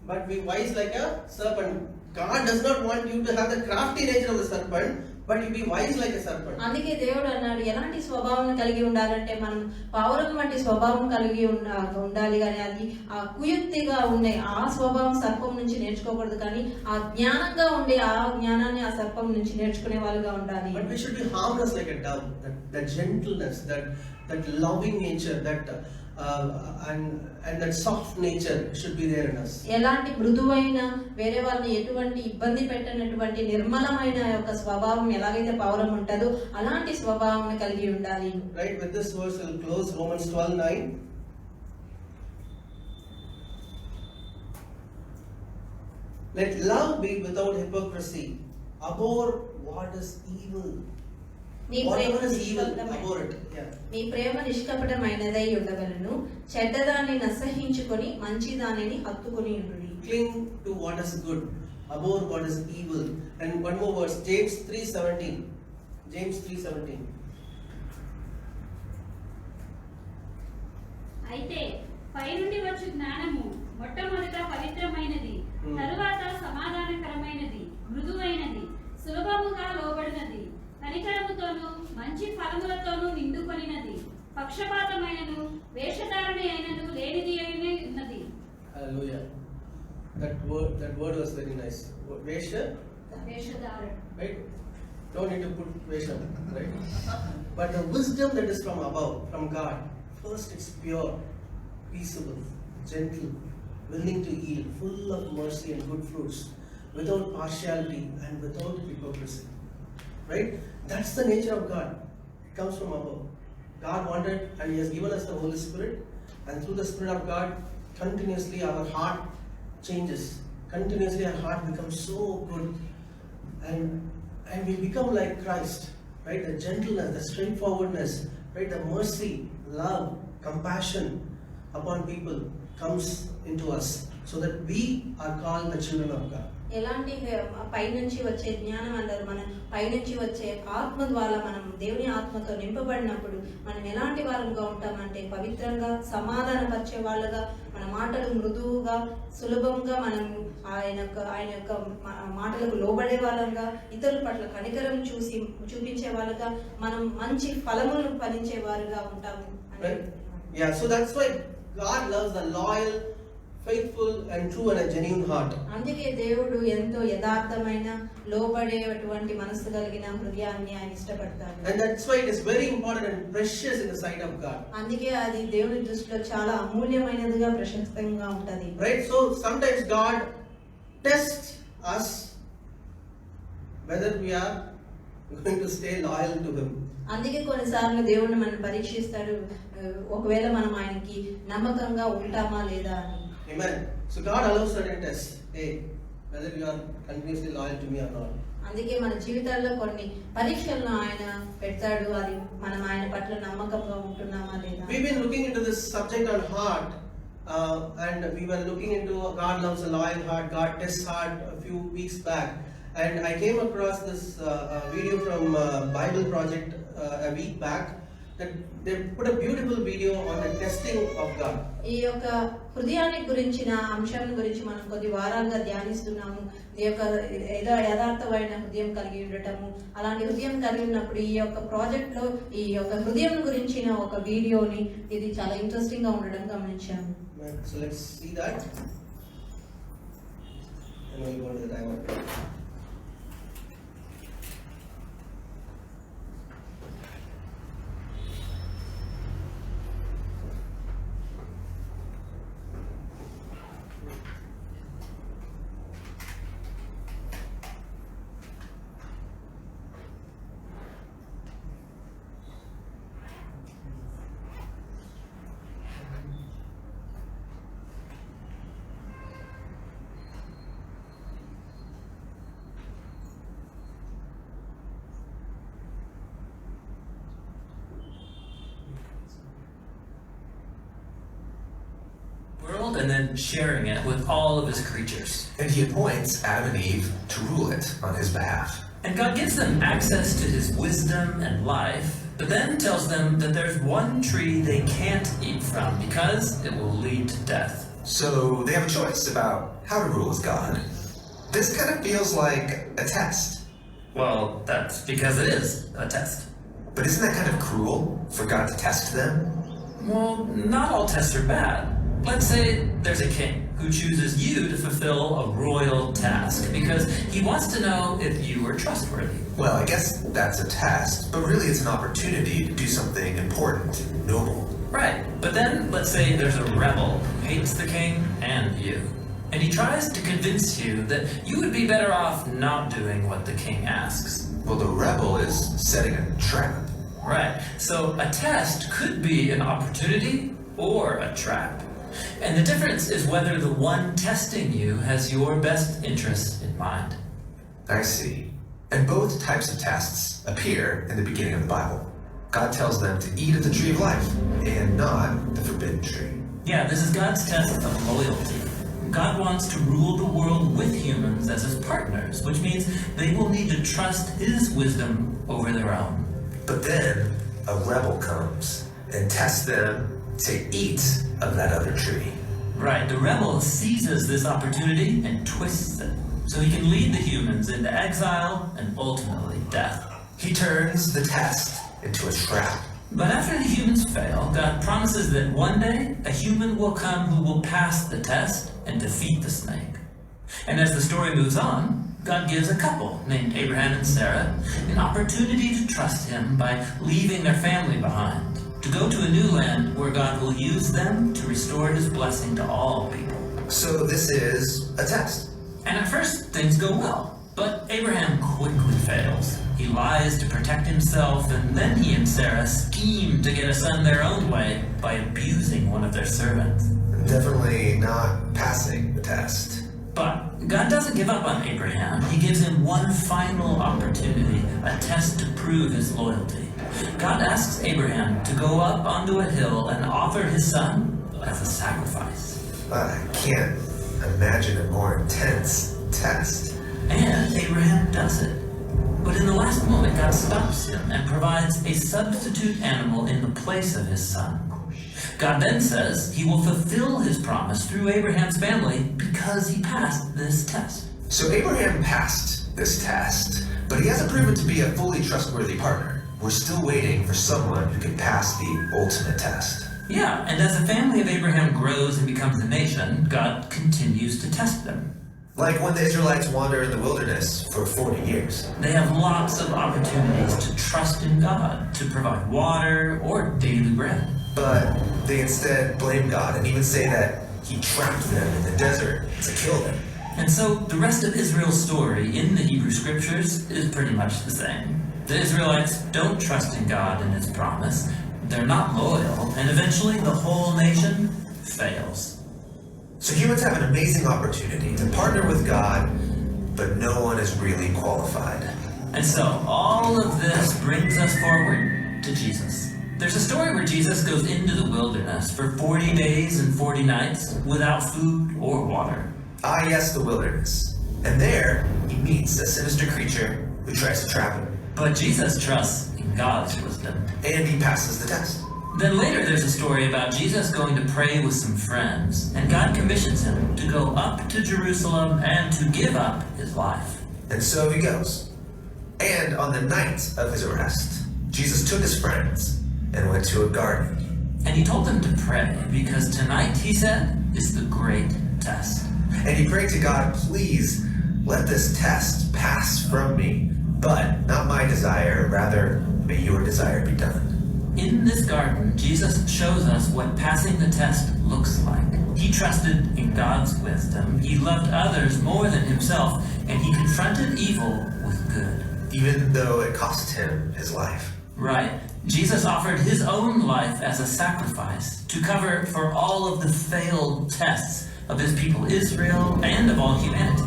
but be wise like a serpent. God does not want you to have the crafty nature of the serpent, but you be wise like a serpent. అందుకే దేవుడు అన్నాడు, ఎలాంటి స్వభావం కలిగి ఉండాలంటే మనం పావురం వంటి స్వభావం కలిగి ఉండాలి, కానీ అది ఆ కుయుక్తిగా ఉండే ఆ స్వభావం సర్పం నుంచి నేర్చుకోకూడదు, కానీ ఆ జ్ఞానంగా ఉండే ఆ జ్ఞానాన్ని ఆ సర్పం నుంచి నేర్చుకునే వాళ్ళుగా ఉండాలి. But we should be harmless like a dove, that gentleness, that loving nature, and that soft nature should be there in us. ఎలాంటి మృదువైన వేరే వాళ్ళని ఎటువంటి ఇబ్బంది పెట్టనటువంటి నిర్మలమైన యొక్క స్వభావం ఎలాగైతే పావురం ఉంటుందో అలాంటి స్వభావం కలిగి ఉండాలి. Right, with this verse we'll close Romans 12:9. Let love be without hypocrisy. Abhor what is evil. నీ ప్రేమ Whatever is evil, abhor it. Yeah. నీ ప్రేమ నిష్కపటమైనదై ఉండవలను, చెడ్డదాన్ని అసహించుకొని మంచి దానిని హత్తుకొని ఉండుడి. Cling to what is good, abhor what is evil. And one more verse, James 3:17. James 3:17. అయితే పై నుండి వచ్చు జ్ఞానము మొట్టమొదట పవిత్రమైనది, తరువాత సమాధానకరమైనది, మృదువైనది, సులభముగా లోబడినది, కనికరముతోను మంచి ఫలములతోను నిండుకొనినది, పక్షపాతమైనను వేషధారణ అయినను లేనిది అయిన ఉన్నది. Hallelujah. That word was very nice. వేషధారణ. Right? Don't need to put Vesha, right? But the wisdom that is from above, from God, first it's pure, peaceable, gentle, willing to yield, full of mercy and good fruits, without partiality and without hypocrisy. Right? That's the nature of God. It comes from above. God wanted, and He has given us the Holy Spirit, and through the Spirit of God, continuously our heart changes. Continuously our heart becomes so good, and we become like Christ. Right? The gentleness, the straightforwardness, right? The mercy, love, compassion upon people comes into us, so that we are called the children of God. ఎలాంటి పైనుంచి వచ్చే జ్ఞానం అంటారు, మన పైనుంచి వచ్చే ఆత్మ ద్వారా మనం దేవుని ఆత్మతో నింపబడినప్పుడు మనం ఎలాంటి వారుగా ఉంటామంటే పవిత్రంగా, సమాధానపరిచే వాళ్ళుగా, మన మాటలు మృదువుగా, సులభంగా, మనం ఆయన యొక్క మాటలకు లోబడే వాళ్ళంగా, ఇతరుల పట్ల కనికరం చూపించే వాళ్ళగా, మనం మంచి ఫలములు ఫలించే వారుగా ఉంటాము. Yeah, so that's why God loves the loyal, faithful and true and a genuine heart. అందుకే దేవుడు ఎంతో యథార్థమైన, లోబడేటువంటి మనసు కలిగిన హృదయాన్ని ఆయన ఇష్టపడతాడు. And that's why it is very important and precious in the sight of God. అందుకే అది దేవుని దృష్టిలో చాలా అమూల్యమైనదిగా, ప్రశస్తంగా ఉంటది. Right? So sometimes God tests us whether we are going to stay loyal to Him. అందుకే కొన్నిసార్లు దేవుడిని మనం పరీక్షిస్తాడు, ఒకవేళ మనం ఆయనకి నమ్మకంగా ఉంటామా లేదా అని. Amen. So God allows certain tests. Hey, whether you are continuously loyal to me or not. అందుకే మన జీవితాల్లో కొన్ని పరీక్షలను ఆయన పెడతాడు, అది మనం ఆయన పట్ల నమ్మకంగా ఉంటున్నామా లేదా. We've been looking into this subject on heart, and we were looking into God loves a loyal heart, God tests heart a few weeks back, and I came across this video from Bible Project a week back, that they put a beautiful video on the testing of God. ఈ యొక్క హృదయాన్ని గురించిన అంశం గురించి మనం కొద్ది వారాలుగా ధ్యానిస్తున్నాము. ఈ యొక్క యథార్థమైన హృదయం కలిగి ఉండటము, అలాంటి హృదయం కలిగి ఉన్నప్పుడు ఈ యొక్క ప్రాజెక్ట్ లో ఈ యొక్క హృదయం గురించిన ఒక వీడియోని ఇది చాలా ఇంట్రెస్టింగ్ గా ఉండడం గమనించాము. So let's see that. And we'll go to the timer. And then sharing it with all of his creatures. And he appoints Adam and Eve to rule it on his behalf. And God gives them access to his wisdom and life, but then tells them that there's one tree they can't eat from because it will lead to death. So they have a choice about how to rule as God. This kind of feels like a test. Well, that's because it is a test. But isn't that kind of cruel for God to test them? Well, not all tests are bad. Let's say there's a king who chooses you to fulfill a royal task because he wants to know if you are trustworthy. Well, I guess that's a test, but really it's an opportunity to do something important and noble. Right, but then let's say there's a rebel who hates the king and you. And he tries to convince you that you would be better off not doing what the king asks. Well, the rebel is setting a trap. Right, so a test could be an opportunity or a trap. And the difference is whether the one testing you has your best interests in mind. I see. And both types of tests appear in the beginning of the Bible. God tells them to eat of the tree of life and not the forbidden tree. Yeah, this is God's test of loyalty. God wants to rule the world with humans as his partners, which means they will need to trust his wisdom over their own. But then a rebel comes and tests them to eat of that other tree. Right, the rebel seizes this opportunity and twists it, so he can lead the humans into exile and ultimately death. He turns the test into a trap. But after the humans fail, God promises that one day a human will come who will pass the test and defeat the snake. And as the story moves on, God gives a couple named Abraham and Sarah an opportunity to trust him by leaving their family behind, to go to a new land where God will use them to restore his blessing to all people. So this is a test. And at first, things go well. But Abraham quickly fails. He lies to protect himself, and then he and Sarah scheme to get a son their own way by abusing one of their servants. Definitely not passing the test. But God doesn't give up on Abraham. He gives him one final opportunity, a test to prove his loyalty. God asks Abraham to go up onto a hill and offer his son as a sacrifice. I can't imagine a more intense test. And Abraham does it. But in the last moment, God stops him and provides a substitute animal in the place of his son. God then says he will fulfill his promise through Abraham's family because he passed this test. So Abraham passed this test, but he hasn't proven to be a fully trustworthy partner. We're still waiting for someone who can pass the ultimate test. Yeah, and as the family of Abraham grows and becomes a nation, God continues to test them. Like when the Israelites wander in the wilderness for 40 years. They have lots of opportunities to trust in God, to provide water or daily bread. But they instead blame God and even say that he trapped them in the desert to kill them. And so the rest of Israel's story in the Hebrew scriptures is pretty much the same. The Israelites don't trust in God and his promise. They're not loyal, and eventually the whole nation fails. So humans have an amazing opportunity to partner with God, but no one is really qualified. And so all of this brings us forward to Jesus. There's a story where Jesus goes into the wilderness for 40 days and 40 nights without food or water. Ah, yes, the wilderness. And there, he meets a sinister creature who tries to trap him. But Jesus trusts in God's wisdom. And he passes the test. Then later there's a story about Jesus going to pray with some friends, and God commissions him to go up to Jerusalem and to give up his life. And so he goes. And on the night of his arrest, Jesus took his friends and went to a garden. And he told them to pray, because tonight, he said, is the great test. And he prayed to God, please let this test pass from me, but not my desire, rather may your desire be done. In this garden, Jesus shows us what passing the test looks like. He trusted in God's wisdom, he loved others more than himself, and he confronted evil with good. Even though it cost him his life. Right. Jesus offered his own life as a sacrifice to cover for all of the failed tests of his people Israel and of all humanity.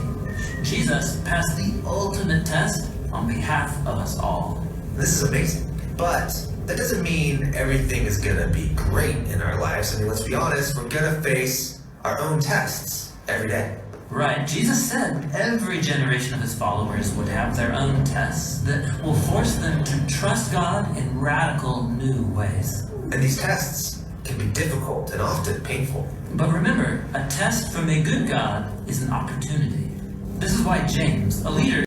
Jesus passed the ultimate test on behalf of us all. This is amazing. But that doesn't mean everything is going to be great in our lives. I mean, let's be honest, we're going to face our own tests every day. Right. Jesus said every generation of his followers would have their own tests that will force them to trust God in radical new ways. And these tests can be difficult and often painful. But remember, a test from a good God is an opportunity. This is why James, a leader